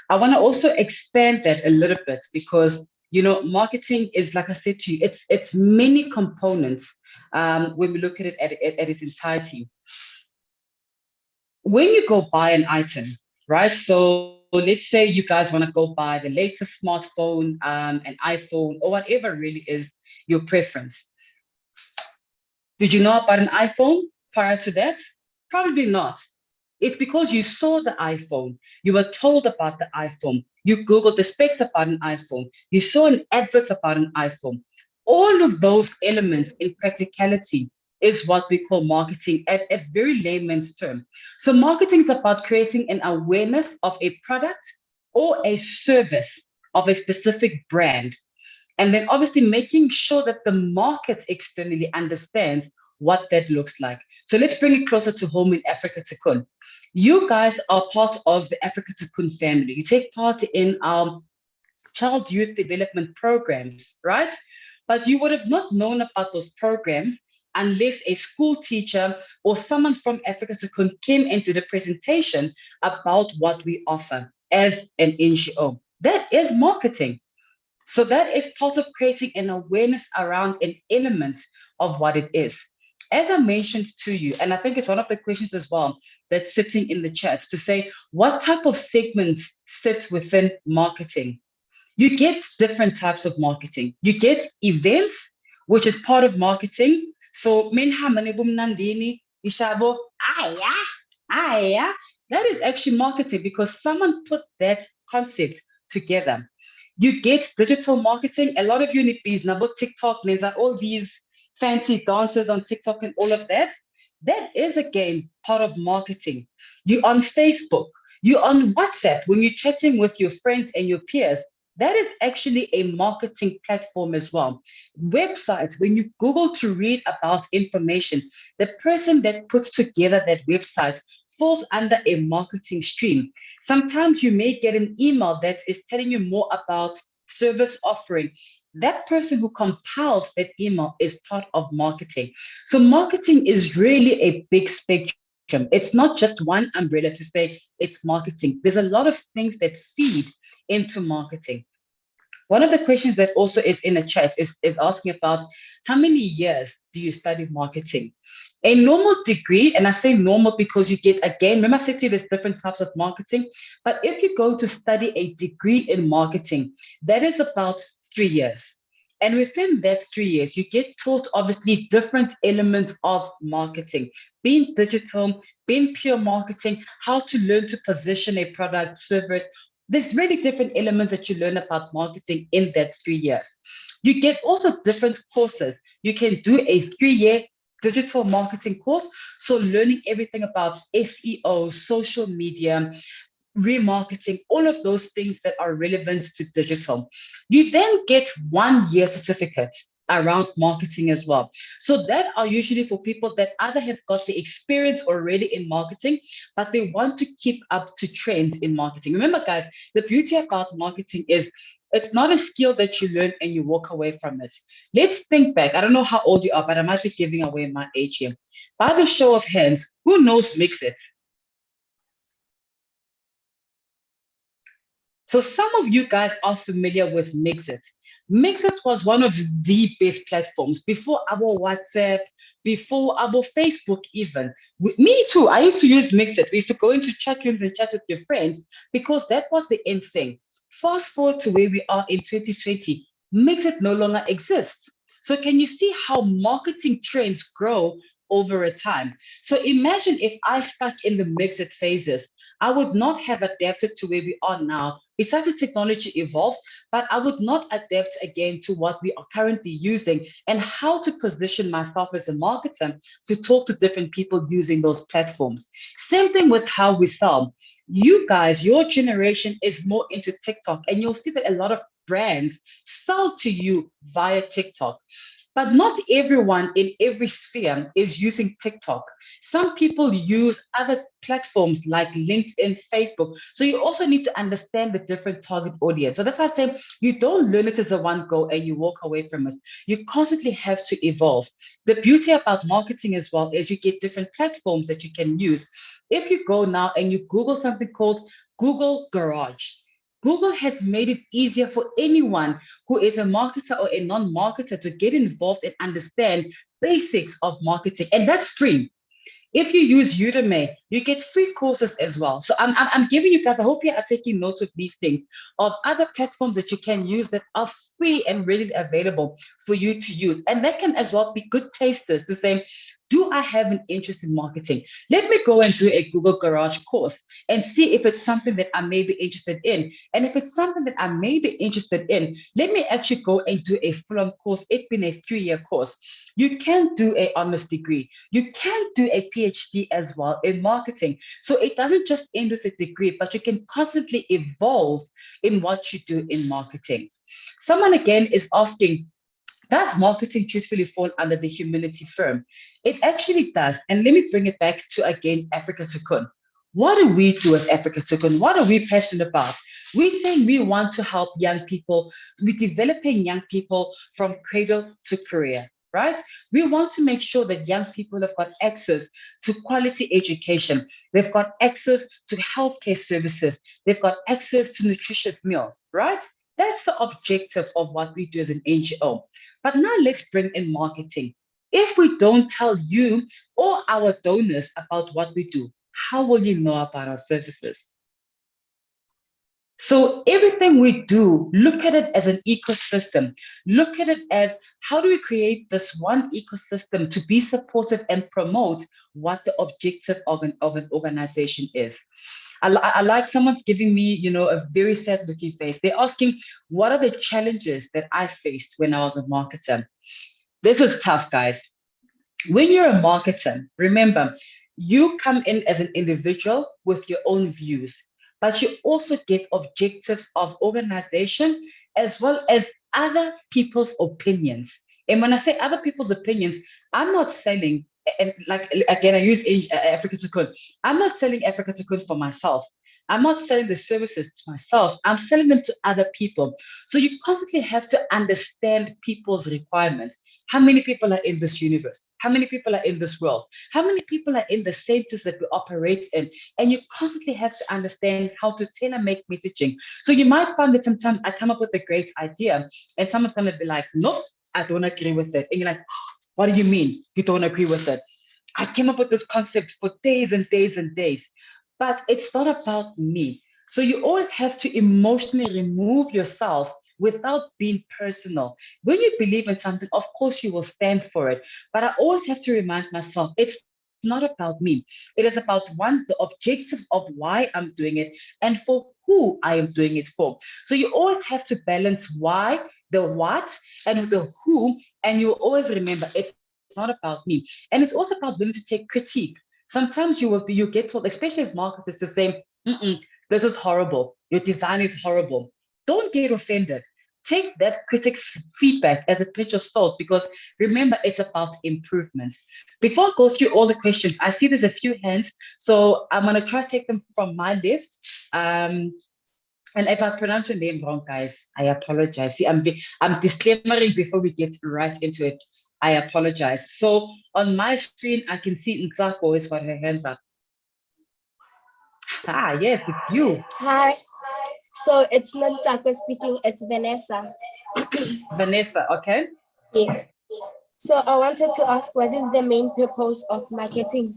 I want to also expand that a little bit because marketing is, like I said to you, it's many components when we look at it at its entirety. When you go buy an item, right? So let's say you guys want to go buy the latest smartphone, an iPhone, or whatever really is your preference. Did you know about an iPhone prior to that? Probably not. It's because you saw the iPhone, you were told about the iPhone, you Googled the specs about an iPhone, you saw an advert about an iPhone. All of those elements in practicality is what we call marketing at a very layman's term. So marketing is about creating an awareness of a product or a service of a specific brand. And then obviously making sure that the market externally understands what that looks like. So let's bring it closer to home in Africa Tikkun. You guys are part of the Africa Tikkun family. You take part in our child youth development programs, right? But you would have not known about those programs unless a school teacher or someone from Africa Tikkun came into the presentation about what we offer as an NGO. That is marketing. So that is part of creating an awareness around an element of what it is. As I mentioned to you, and I think it's one of the questions as well that's sitting in the chat to say, what type of segment sits within marketing? You get different types of marketing. You get events, which is part of marketing. So minhamane bumnandini, ishabo, aya. That is actually marketing because someone put that concept together. You get digital marketing. A lot of you need these number TikTok, there's all these fancy dances on TikTok and all of that. That is again part of marketing. You on Facebook, you on WhatsApp, when you're chatting with your friends and your peers, that is actually a marketing platform as well. Websites, when you Google to read about information, the person that puts together that website falls under a marketing stream. Sometimes you may get an email that is telling you more about service offering. That person who compiles that email is part of marketing. So marketing is really a big spectrum. It's not just one umbrella to say it's marketing. There's a lot of things that feed into marketing. One of the questions that also is in the chat is asking about how many years do you study marketing? A normal degree, and I say normal because you get, again, remember I said to you there's different types of marketing, but if you go to study a degree in marketing, that is about 3 years. And within that 3 years, you get taught obviously different elements of marketing, being digital, being pure marketing, how to learn to position a product, service. There's really different elements that you learn about marketing in that 3 years. You get also different courses. You can do a 3-year digital marketing course. So learning everything about SEO, social media, remarketing, all of those things that are relevant to digital. You then get 1-year certificates around marketing as well. So that are usually for people that either have got the experience already in marketing, but they want to keep up to trends in marketing. Remember, guys, the beauty about marketing is it's not a skill that you learn and you walk away from it. Let's think back. I don't know how old you are, but I might be giving away my age here. By the show of hands, who knows Mixit? So some of you guys are familiar with Mixit. Mixit was one of the best platforms before our WhatsApp, before our Facebook even. Me too, I used to use Mixit. We used to go into chat rooms and chat with your friends because that was the end thing. Fast forward to where we are in 2020, Mixit no longer exists. So can you see how marketing trends grow over a time? So imagine if I stuck in the Mixit phases, I would not have adapted to where we are now. Besides the technology evolves, but I would not adapt again to what we are currently using and how to position myself as a marketer to talk to different people using those platforms. Same thing with how we sell. You guys, your generation is more into TikTok, and you'll see that a lot of brands sell to you via TikTok. But not everyone in every sphere is using TikTok. Some people use other platforms like LinkedIn, Facebook. So you also need to understand the different target audience. So that's why I say you don't learn it as a one go and you walk away from it. You constantly have to evolve. The beauty about marketing as well is you get different platforms that you can use. If you go now and you Google something called Google Garage, Google has made it easier for anyone who is a marketer or a non-marketer to get involved and understand basics of marketing, and that's free. If you use Udemy, you get free courses as well. So I'm giving you guys, I hope you are taking notes of these things, of other platforms that you can use that are free and readily available for you to use. And that can as well be good tasters to say, do I have an interest in marketing? Let me go and do a Google Garage course and see if it's something that I may be interested in. And if it's something that I may be interested in, let me actually go and do a full-on course. It's been a 3-year course. You can do an honors degree. You can do a PhD as well in marketing. So it doesn't just end with a degree, but you can constantly evolve in what you do in marketing. Someone again is asking, does marketing truthfully fall under the humanity firm? It actually does. And let me bring it back to, again, Africa Tukun. What do we do as Africa Tukun? What are we passionate about? We think we want to help young people. We're developing young people from cradle to career, right? We want to make sure that young people have got access to quality education. They've got access to healthcare services. They've got access to nutritious meals, right? That's the objective of what we do as an NGO. But now let's bring in marketing. If we don't tell you or our donors about what we do, how will you know about our services? So everything we do, look at it as an ecosystem. Look at it as how do we create this one ecosystem to be supportive and promote what the objective of an organization is. I like someone giving me, a very sad looking face. They're asking, what are the challenges that I faced when I was a marketer? This is tough, guys. When you're a marketer, remember, you come in as an individual with your own views, but you also get objectives of organization as well as other people's opinions. And when I say other people's opinions, I'm not selling, and like again, I use Africa to Good. I'm not selling Africa to Good for myself. I'm not selling the services to myself. I'm selling them to other people. So you constantly have to understand people's requirements. How many people are in this universe? How many people are in this world? How many people are in the status that we operate in? And you constantly have to understand how to tailor make messaging. So you might find that sometimes I come up with a great idea and someone's going to be like, nope, I don't agree with it. And you're like, what do you mean you don't agree with it? I came up with this concept for days and days and days, but it's not about me. So you always have to emotionally remove yourself without being personal. When you believe in something, of course you will stand for it. But I always have to remind myself, it's not about me. It is about one, the objectives of why I'm doing it and for who I am doing it for. So you always have to balance why, the what, and the who, and you always remember it's not about me. And it's also about willing to take critique. Sometimes you get told, especially as marketers, to say, this is horrible. Your design is horrible. Don't get offended. Take that critic's feedback as a pinch of salt, because remember, it's about improvements. Before I go through all the questions, I see there's a few hands, so I'm going to try to take them from my list. And if I pronounce your name wrong, guys, I apologize. See, I'm disclaimering before we get right into it. I apologize. So on my screen, I can see Ntsako has got her hands up. Ah, yes, it's you. Hi. So it's not Taco speaking, it's Vanessa. Vanessa, okay. Yes. So I wanted to ask, what is the main purpose of marketing?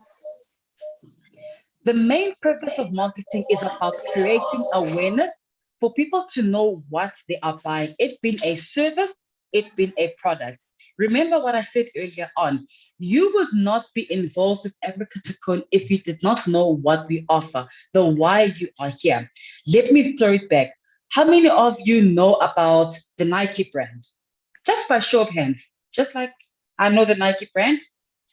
The main purpose of marketing is about creating awareness for people to know what they are buying, it being a service, it being a product. Remember what I said earlier on, you would not be involved with Africa to Con if you did not know what we offer, the why you are here. Let me throw it back. How many of you know about the Nike brand? Just by show of hands, just like I know the Nike brand.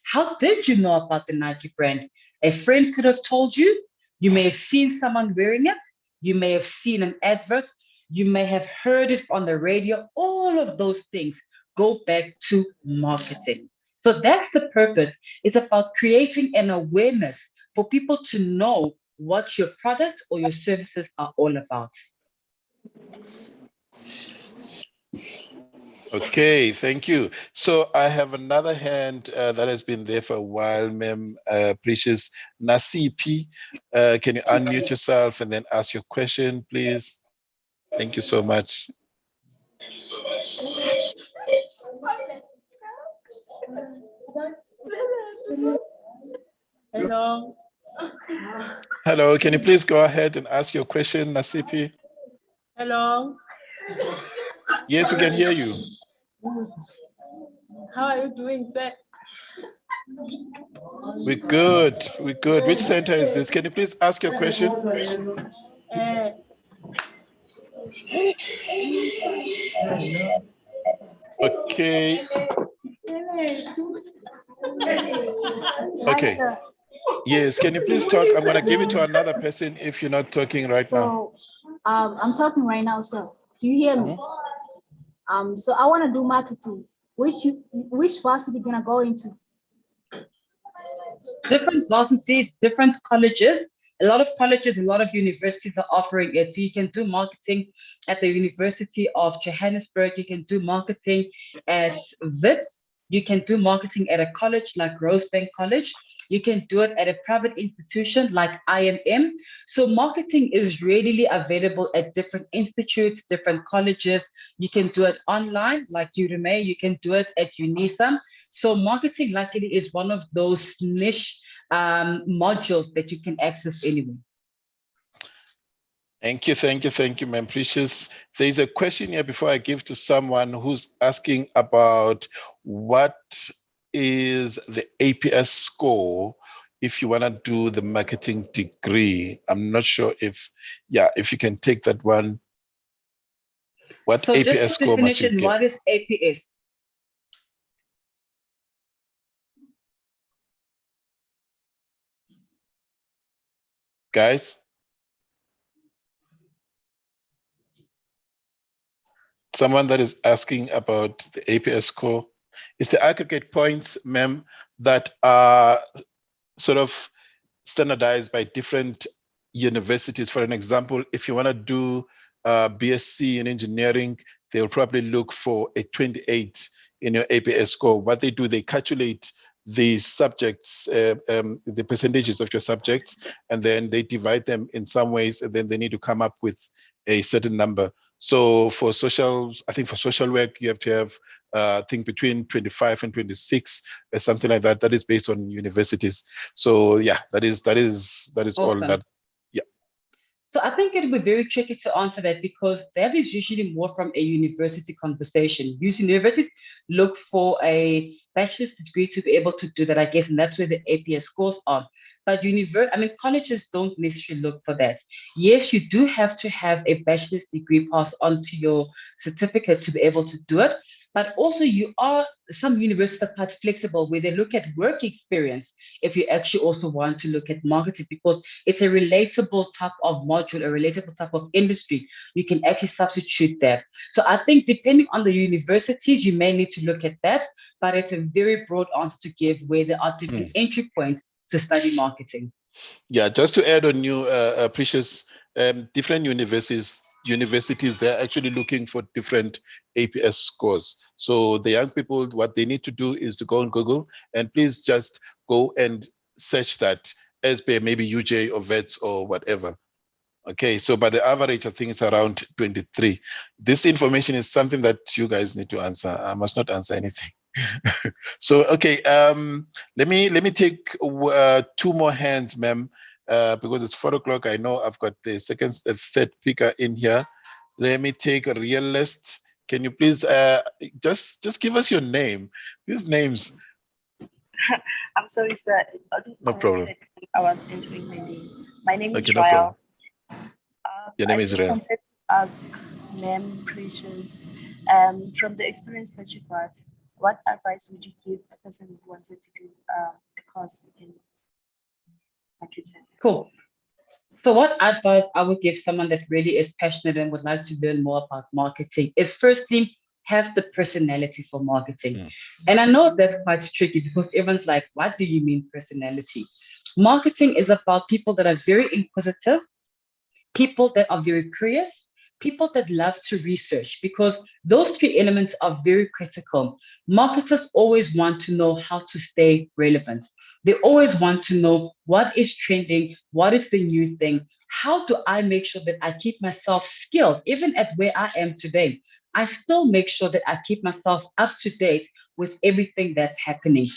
How did you know about the Nike brand? A friend could have told you. You may have seen someone wearing it. You may have seen an advert. You may have heard it on the radio. All of those things go back to marketing. So that's the purpose. It's about creating an awareness for people to know what your product or your services are all about. Okay, thank you. So I have another hand that has been there for a while, ma'am. Precious Nasipi. Can you unmute yourself and then ask your question, please? Thank you so much. Hello. Hello, can you please go ahead and ask your question, Nasipi? Hello. Yes, we can hear you. How are you doing, sir? We're good. We're good. Which center is this? Can you please ask your question? Okay. Okay. Yes, can you please talk? I'm going to give it to another person if you're not talking right now. I'm talking right now, sir. Do you hear me? So I want to do marketing. Which varsity can I go into? Different varsities, different colleges. A lot of colleges, a lot of universities are offering it. So you can do marketing at the University of Johannesburg. You can do marketing at WITS. You can do marketing at a college like Rosebank College. You can do it at a private institution like IMM. So marketing is readily available at different institutes, different colleges. You can do it online like Udemy. You can do it at UNISA. So marketing luckily is one of those niche modules that you can access anyway. Thank you, ma'am Precious. There's a question here before I give to someone who's asking about what is the APS score if you want to do the marketing degree. I'm not sure if you can take that one. What So APS just score must you definition, get? what is APS? Guys? Someone that is asking about the APS score. It's the aggregate points, ma'am, that are sort of standardized by different universities. For an example, if you want to do BSc in engineering, they'll probably look for a 28 in your APS score. What they do, they calculate the subjects, the percentages of your subjects, and then they divide them in some ways, and then they need to come up with a certain number. So for social, I think for social work, you have to have I think between 25 and 26 or something like that. That is based on universities. So yeah, that is awesome. All that. Yeah. So I think it would be very tricky to answer that because that is usually more from a university conversation. Usually universities look for a bachelor's degree to be able to do that, I guess, and that's where the APS scores are. But colleges don't necessarily look for that. Yes, you do have to have a bachelor's degree passed onto your certificate to be able to do it. But also some universities are quite flexible where they look at work experience if you actually also want to look at marketing because it's a relatable type of module, a relatable type of industry. You can actually substitute that. So I think depending on the universities, you may need to look at that, but it's a very broad answer to give where there are different entry points to study marketing. Yeah, just to add on you, Precious, different universities, they're actually looking for different APS scores. So the young people, what they need to do is to go on Google and please just go and search that as per maybe UJ or VETS or whatever. Okay, so by the average, I think it's around 23. This information is something that you guys need to answer. I must not answer anything. So okay, let me take 2 more hands, ma'am, because it's 4 o'clock. I know I've got the third speaker in here. Let me take a realist. Can you please just give us your name? These names. I'm sorry, sir. No problem. I was entering my name. My name is Okay, no Rael. Your name I is just Rael. wanted to ask Ma'am Precious, from the experience that you got, what advice would you give a person who wanted to do a course in marketing? Cool. So what advice I would give someone that really is passionate and would like to learn more about marketing is firstly, have the personality for marketing. And I know that's quite tricky because everyone's like, what do you mean personality? Marketing is about people that are very inquisitive, people that are very curious, people that love to research, because those 3 elements are very critical. Marketers always want to know how to stay relevant. They always want to know what is trending, what is the new thing, how do I make sure that I keep myself skilled, even at where I am today. I still make sure that I keep myself up to date with everything that's happening.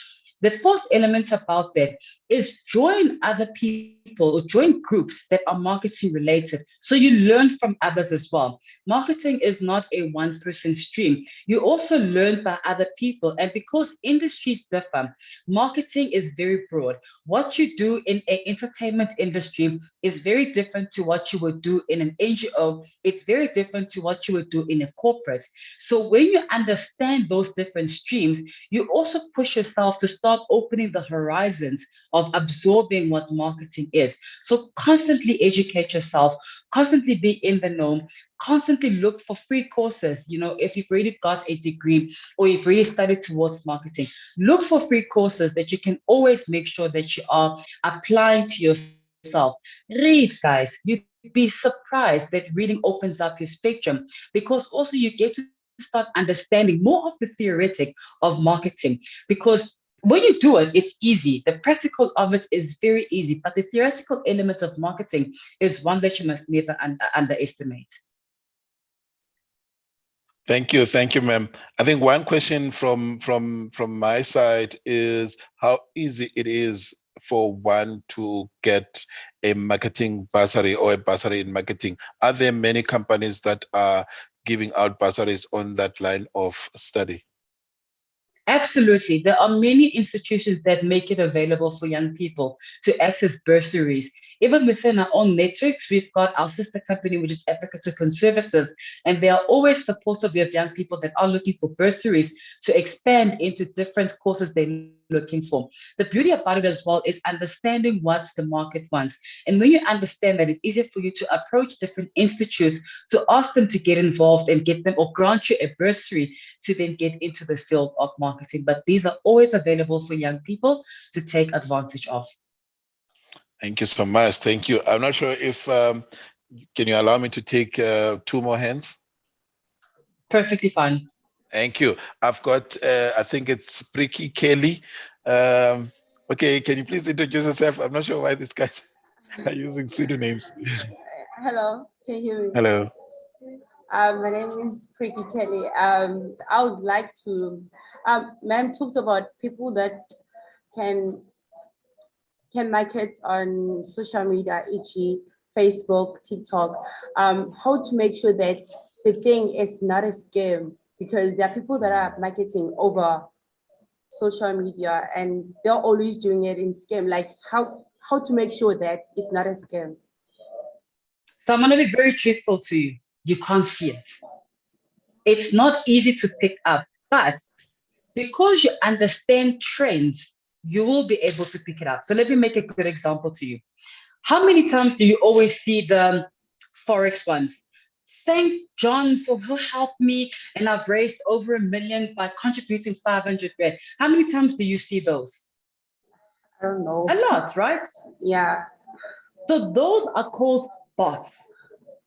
The fourth element about that is join other people or join groups that are marketing related. So you learn from others as well. Marketing is not a one-person stream. You also learn by other people. And because industries differ, marketing is very broad. What you do in an entertainment industry is very different to what you would do in an NGO. It's very different to what you would do in a corporate. So when you understand those different streams, you also push yourself to start opening the horizons of absorbing what marketing is. So constantly educate yourself, constantly be in the know, constantly look for free courses. You know, if you've already got a degree or you've already studied towards marketing, look for free courses that you can always make sure that you are applying to yourself. Read, guys. You'd be surprised that reading opens up your spectrum, because also you get to start understanding more of the theoretic of marketing, because when you do it, it's easy. The practical of it is very easy, but the theoretical element of marketing is one that you must never underestimate. Thank you, ma'am. I think one question from my side is how easy it is for one to get a marketing bursary or a bursary in marketing? Are there many companies that are giving out bursaries on that line of study? Absolutely. There are many institutions that make it available for young people to access bursaries. Even within our own networks, we've got our sister company, which is Africa to Services, and they are always supportive of young people that are looking for bursaries to expand into different courses they're looking for. The beauty about it as well is understanding what the market wants. And when you understand that, it's easier for you to approach different institutes to ask them to get involved and get them or grant you a bursary to then get into the field of marketing. But these are always available for young people to take advantage of. Thank you so much. Thank you. I'm not sure if, can you allow me to take 2 more hands? Perfectly fine. Thank you. I've got, I think it's Pricky Kelly. Okay, can you please introduce yourself? I'm not sure why these guys are using pseudonyms. Hello, can you hear me? Hello. My name is Preeti Kelly. I would like to, ma'am talked about people that can market on social media, e.g. Facebook, TikTok, how to make sure that the thing is not a scam, because there are people that are marketing over social media and they're always doing it in scam. Like how to make sure that it's not a scam. So I'm going to be very truthful to you. You can't see it. It's not easy to pick up, but because you understand trends, you will be able to pick it up. So let me make a good example to you. How many times do you always see the Forex ones? Thank John for who helped me and I've raised over $1 million by contributing 500 Rand. How many times do you see those? I don't know. A lot, right? Yeah. So those are called bots.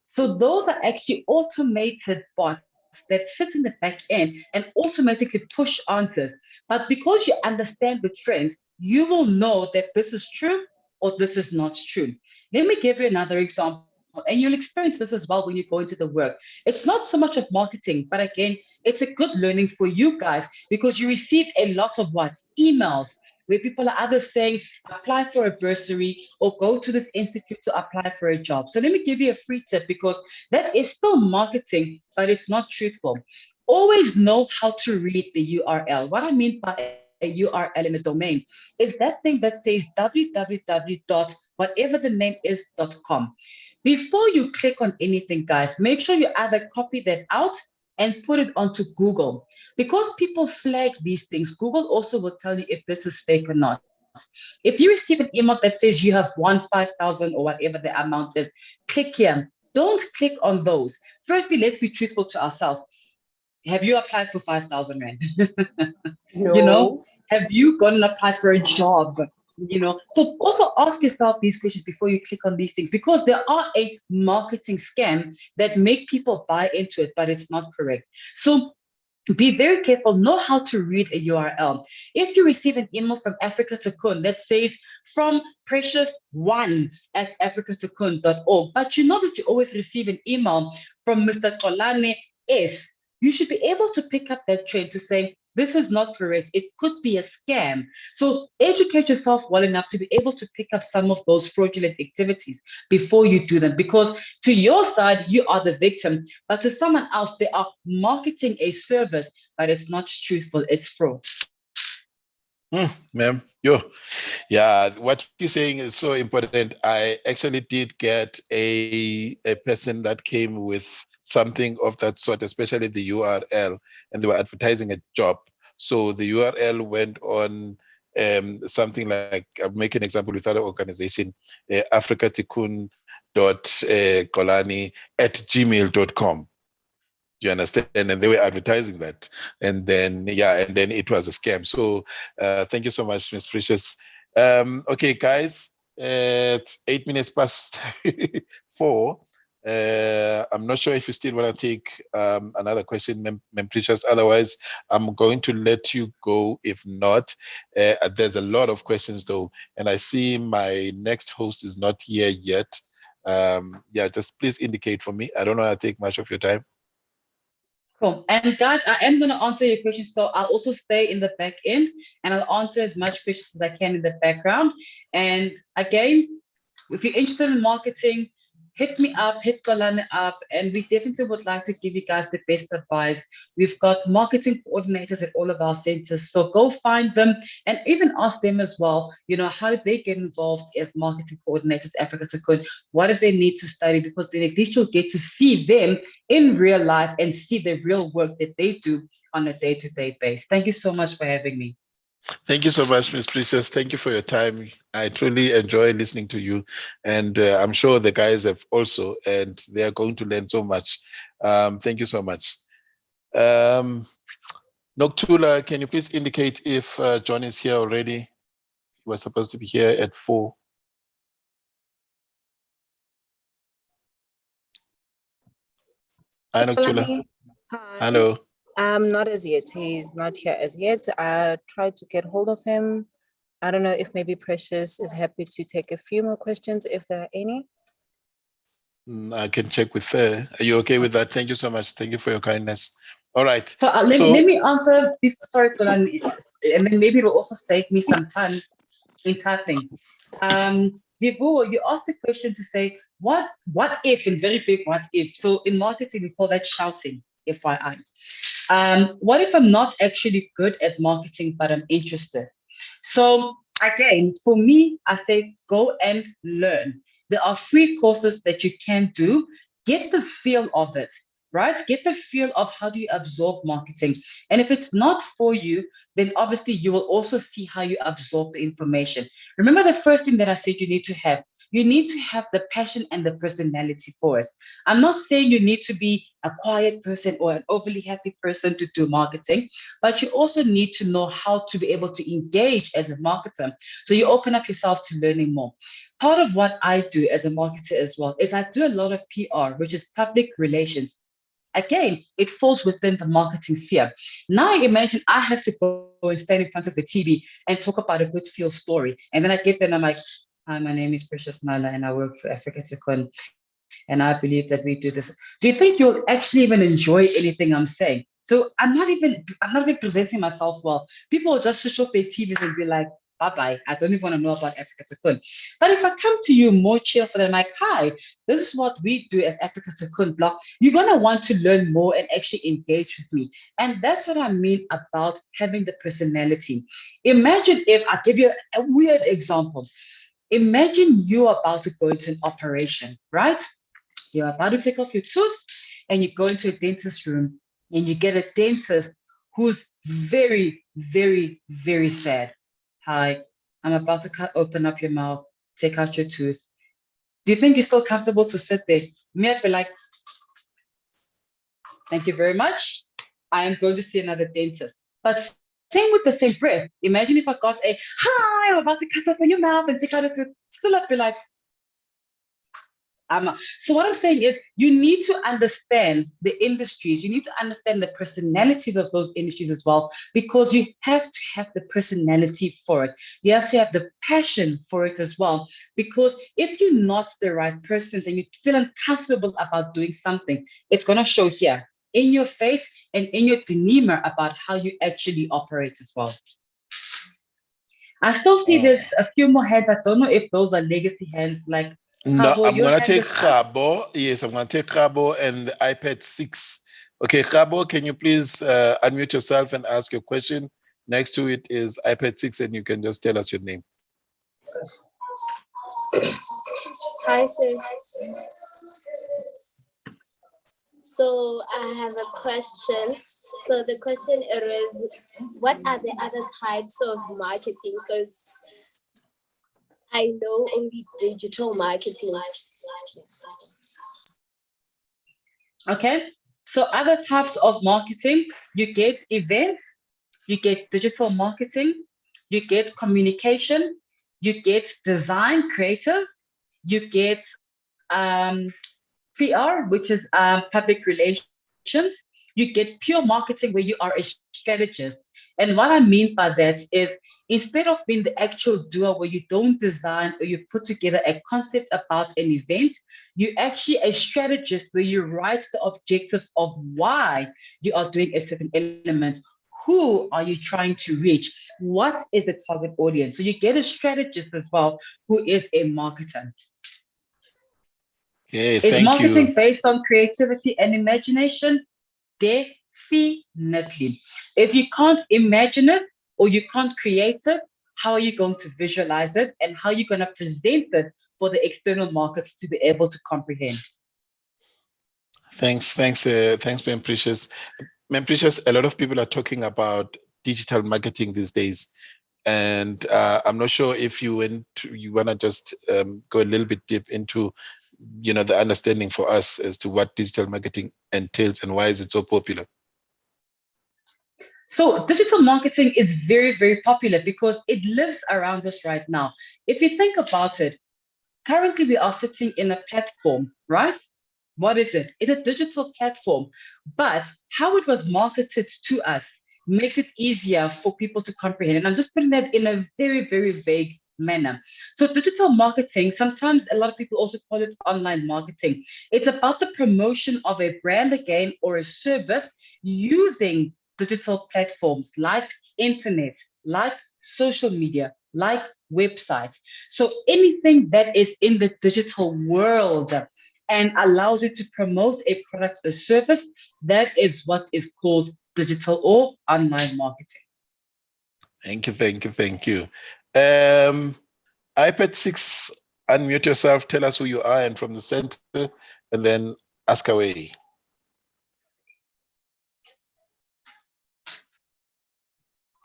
So those are actually automated bots that sit in the back end and automatically push answers. But because you understand the trends, you will know that this is true or this is not true. Let me give you another example. And you'll experience this as well when you go into the work. It's not so much of marketing, but again, it's a good learning for you guys because you receive a lot of what? Emails, where people are either saying, apply for a bursary or go to this institute to apply for a job. So let me give you a free tip because that is still marketing, but it's not truthful. Always know how to read the URL. What I mean by a URL in a domain is that thing that says www. whatever the name is.com. Before you click on anything, guys, make sure you either copy that out and put it onto Google. Because people flag these things, Google also will tell you if this is fake or not. If you receive an email that says you have won 5,000 or whatever the amount is, click here. Don't click on those. Firstly, let's be truthful to ourselves. Have you applied for 5,000 Rand? No. You know, have you gone and applied for a job? You know, so also ask yourself these questions before you click on these things, because there are a marketing scam that make people buy into it, but it's not correct. So be very careful, know how to read a URL. If you receive an email from Africa to Kun that says from precious1@africatakun.org, but you know that you always receive an email from Mr. Kolane S, you should be able to pick up that trend to say, this is not correct. It could be a scam. So educate yourself well enough to be able to pick up some of those fraudulent activities before you do them, because to your side, you are the victim, but to someone else, they are marketing a service, but it's not truthful, it's fraud. Ma'am, yeah, what you're saying is so important. I actually did get a person that came with something of that sort, especially the URL, and they were advertising a job. So the URL went on something like, I'll make an example with other organization, africatikun.golani@gmail.com. You understand? And they were advertising that. And then, yeah, and then it was a scam. So thank you so much, Ms. Precious. Okay, guys, it's 8 minutes past 4. I'm not sure if you still want to take another question, Ms. Precious. Otherwise, I'm going to let you go. If not, there's a lot of questions though. And I see my next host is not here yet. Yeah, just please indicate for me. I don't want to take much of your time. Cool. And guys, I am going to answer your questions. So I'll also stay in the back end and I'll answer as much questions as I can in the background. And again, if you're interested in marketing, hit me up, hit Kolane up, and we definitely would like to give you guys the best advice. We've got marketing coordinators at all of our centers, so go find them and even ask them as well, you know, how did they get involved as marketing coordinators at Africa to Good? What did they need to study? Because then at least you'll get to see them in real life and see the real work that they do on a day-to-day basis. Thank you so much for having me. Thank you so much, Ms. Precious. Thank you for your time. I truly enjoy listening to you. And I'm sure the guys have also, and they are going to learn so much. Thank you so much. Noktula, can you please indicate if John is here already? He was supposed to be here at 4. Hi, Noktula. Hi. Hello. Not as yet. He's not here as yet. I tried to get hold of him. I don't know if maybe Precious is happy to take a few more questions if there are any. I can check with her. Are you okay with that? Thank you so much. Thank you for your kindness. All right. So, let me answer. Sorry, Tolan, and then maybe it'll also save me some time in typing. Divu, you asked the question to say, what if, in very big what if. So in marketing, we call that shouting, FYI. What if I'm not actually good at marketing, but I'm interested? So again, for me, I say go and learn. There are free courses that you can do. Get the feel of it, right? Get the feel of how do you absorb marketing. And if it's not for you, then obviously you will also see how you absorb the information. Remember the first thing that I said you need to have. You need to have the passion and the personality for it. I'm not saying you need to be a quiet person or an overly happy person to do marketing, but you also need to know how to be able to engage as a marketer. So you open up yourself to learning more. Part of what I do as a marketer as well is I do a lot of PR, which is public relations. Again, it falls within the marketing sphere. Now imagine I have to go and stand in front of the TV and talk about a good feel story. And then I get there and I'm like, hi, my name is Precious Nala and I work for Africa Second. And I believe that we do this. Do you think you'll actually even enjoy anything I'm saying? So I'm not even presenting myself well. People will just switch off their TVs and be like, bye-bye. I don't even want to know about Africa Second. But if I come to you more cheerful and like, hi, this is what we do as Africa Second Block, you're going to want to learn more and actually engage with me. And that's what I mean about having the personality. Imagine if I give you a weird example. Imagine you're about to go into an operation, right? You're about to take off your tooth and you go into a dentist room and you get a dentist who's very, very, very sad. Hi, I'm about to open up your mouth, take out your tooth. Do you think you're still comfortable to sit there? Me, I'd be like, thank you very much. I am going to see another dentist. But same with the same breath. Imagine if I got a, hi, I'm about to cut open your mouth and take out a tooth. Still I'd be like, so what I'm saying is you need to understand the industries, you need to understand the personalities of those industries as well, because you have to have the personality for it. You have to have the passion for it as well, because if you're not the right person and you feel uncomfortable about doing something, it's going to show here in your face and in your demeanor about how you actually operate as well. I still see there's a few more hands. I don't know if those are legacy hands, like no, Khabo, I'm going to take Khabo. Yes, I'm going to take Khabo and the iPad 6. Okay, Khabo, can you please unmute yourself and ask your question? Next to it is iPad 6, and you can just tell us your name. Hi, sir. So I have a question. So the question is, what are the other types of marketing? Because I know only digital marketing. Okay, so other types of marketing, you get events, you get digital marketing, you get communication, you get design, creative, you get PR, which is public relations, you get pure marketing where you are a strategist. And what I mean by that is instead of being the actual doer where you don't design or you put together a concept about an event, you're actually a strategist where you write the objectives of why you are doing a certain element. Who are you trying to reach? What is the target audience? So you get a strategist as well who is a marketer. Okay, Is thank marketing you. based on creativity and imagination? Definitely. If you can't imagine it or you can't create it, how are you going to visualize it and how are you going to present it for the external market to be able to comprehend? Thanks, Ma'am Precious. Ma'am Precious, a lot of people are talking about digital marketing these days. And I'm not sure if you want to just go a little bit deep into, the understanding for us as to what digital marketing entails and why is it so popular? So digital marketing is very, very popular because it lives around us right now. If you think about it, currently we are sitting in a platform, right? What is it? It's a digital platform, but how it was marketed to us makes it easier for people to comprehend. And I'm just putting that in a very, very vague manner. So digital marketing, sometimes a lot of people also call it online marketing. It's about the promotion of a brand again or a service using digital platforms like internet, like social media, like websites. So anything that is in the digital world and allows you to promote a product or service, that is what is called digital or online marketing. Thank you. iPad 6, unmute yourself, tell us who you are and from the center, and then ask away.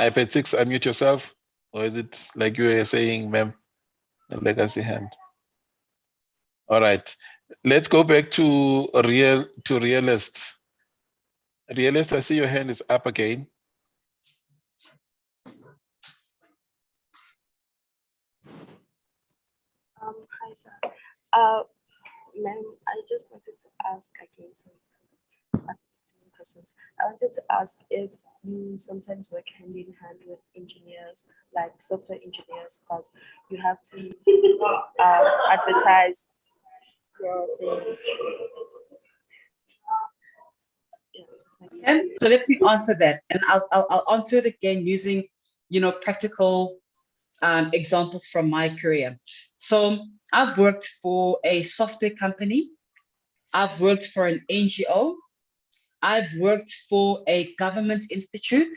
iPad 6, unmute yourself, or is it like you were saying, ma'am, the legacy hand? All right, let's go back to Realist. Realist, I see your hand is up again. Hi, sir. Ma'am, I just wanted to ask again some questions. I wanted to ask if you sometimes work hand in hand with engineers, like software engineers, because you have to advertise your things. So let me answer that, and I'll answer it again using, practical examples from my career. So I've worked for a software company. I've worked for an NGO. I've worked for a government institute.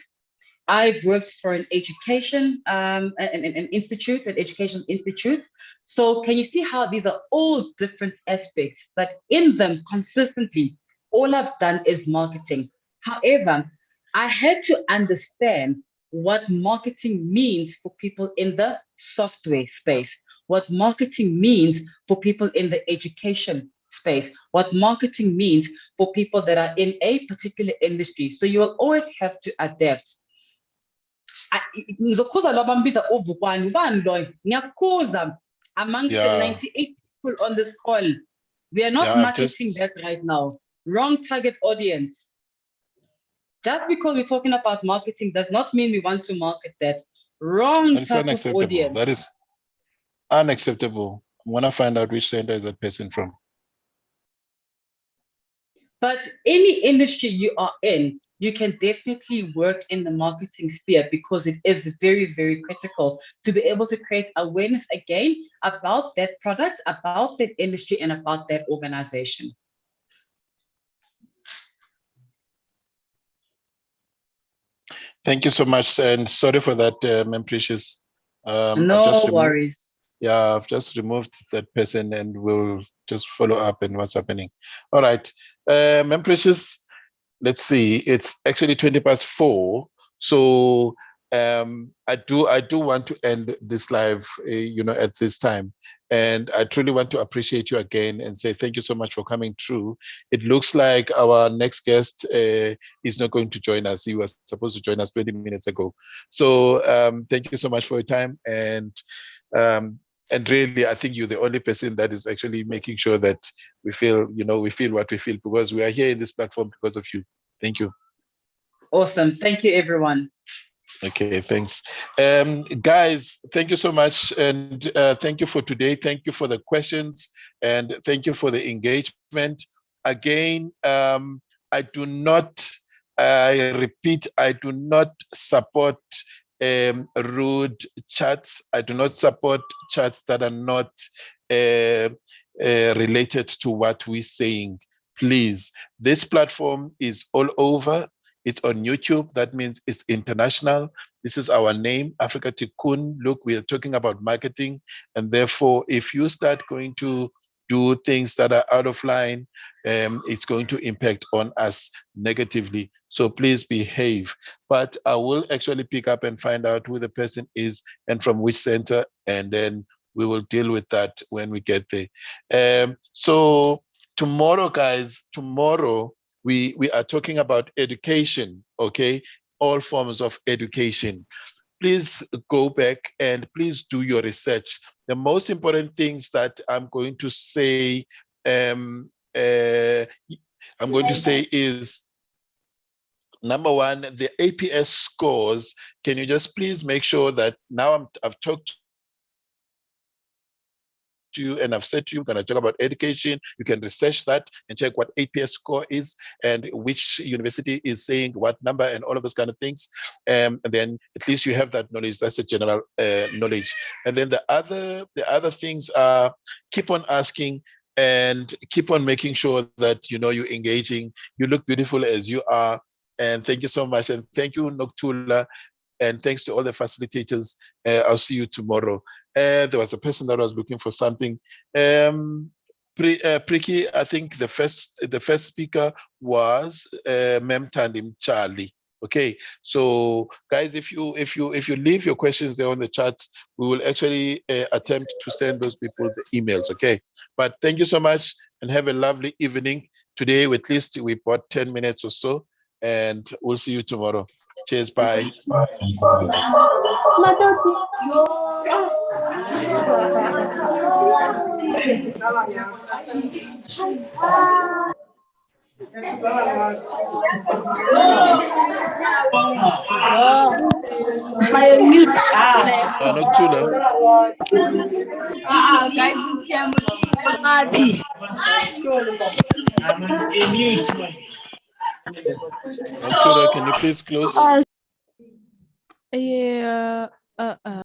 I've worked for an education, an institute, an education institute. So can you see how these are all different aspects, but in them consistently, all I've done is marketing. However, I had to understand what marketing means for people in the software space, what marketing means for people in the education space, what marketing means for people that are in a particular industry. So you will always have to adapt. Ngizokhuza lo abambiza uVukwani, ubani loyo? Ngiyakhuza amongst the 98 people on this call. We are not marketing that right now. Wrong target audience. Just because we're talking about marketing does not mean we want to market that. Wrong type of audience. That is unacceptable. I'm gonna find out which center is that person from. But any industry you are in, you can definitely work in the marketing sphere because it is very, very critical to be able to create awareness again about that product, about that industry, and about that organization. Thank you so much, and sorry for that, Ma'am Precious. No worries. Yeah, I've just removed that person and we'll just follow up and what's happening. All right, Ma'am Precious, let's see, it's actually 4:20. So I do want to end this live, at this time. And I truly want to appreciate you again and say thank you so much for coming through. It looks like our next guest is not going to join us. He was supposed to join us 20 minutes ago. So thank you so much for your time. And really, I think you're the only person that is actually making sure that we feel what we feel, because we are here in this platform because of you. Thank you. Awesome. Thank you, everyone. Okay, thanks. Guys, thank you so much. And thank you for today. Thank you for the questions. And thank you for the engagement. Again, I do not, I repeat, I do not support rude chats. I do not support chats that are not related to what we're saying. Please, this platform is all over. It's on YouTube. That means it's international. This is our name, Africa Tikkun. Look, we are talking about marketing. And therefore, if you start going to do things that are out of line, it's going to impact on us negatively. So please behave. But I will actually pick up and find out who the person is and from which center, and then we will deal with that when we get there. So tomorrow, guys, tomorrow, we are talking about education, okay? All forms of education. Please go back and please do your research. The most important things that I'm going to say, is, number one, the APS scores. Can you just please make sure that now I've talked to you and I've said to you, I'm going to talk about education. You can research that and check what APS score is and which university is saying what number and all of those kind of things. And then at least you have that knowledge. That's a general knowledge. And then the other things are keep on asking and keep on making sure that you're engaging. You look beautiful as you are. And thank you so much. And thank you, Noktula. And thanks to all the facilitators. I'll see you tomorrow. There was a person that was looking for something. Priki, I think the first speaker was Mem Tandim Charlie. Okay, so guys, if you leave your questions there on the chats, we will actually attempt to send those people the emails. Okay, but thank you so much and have a lovely evening. Today, at least we bought 10 minutes or so, and we'll see you tomorrow. Cheers, bye. Noktula. Noktula, can you please close? Yeah.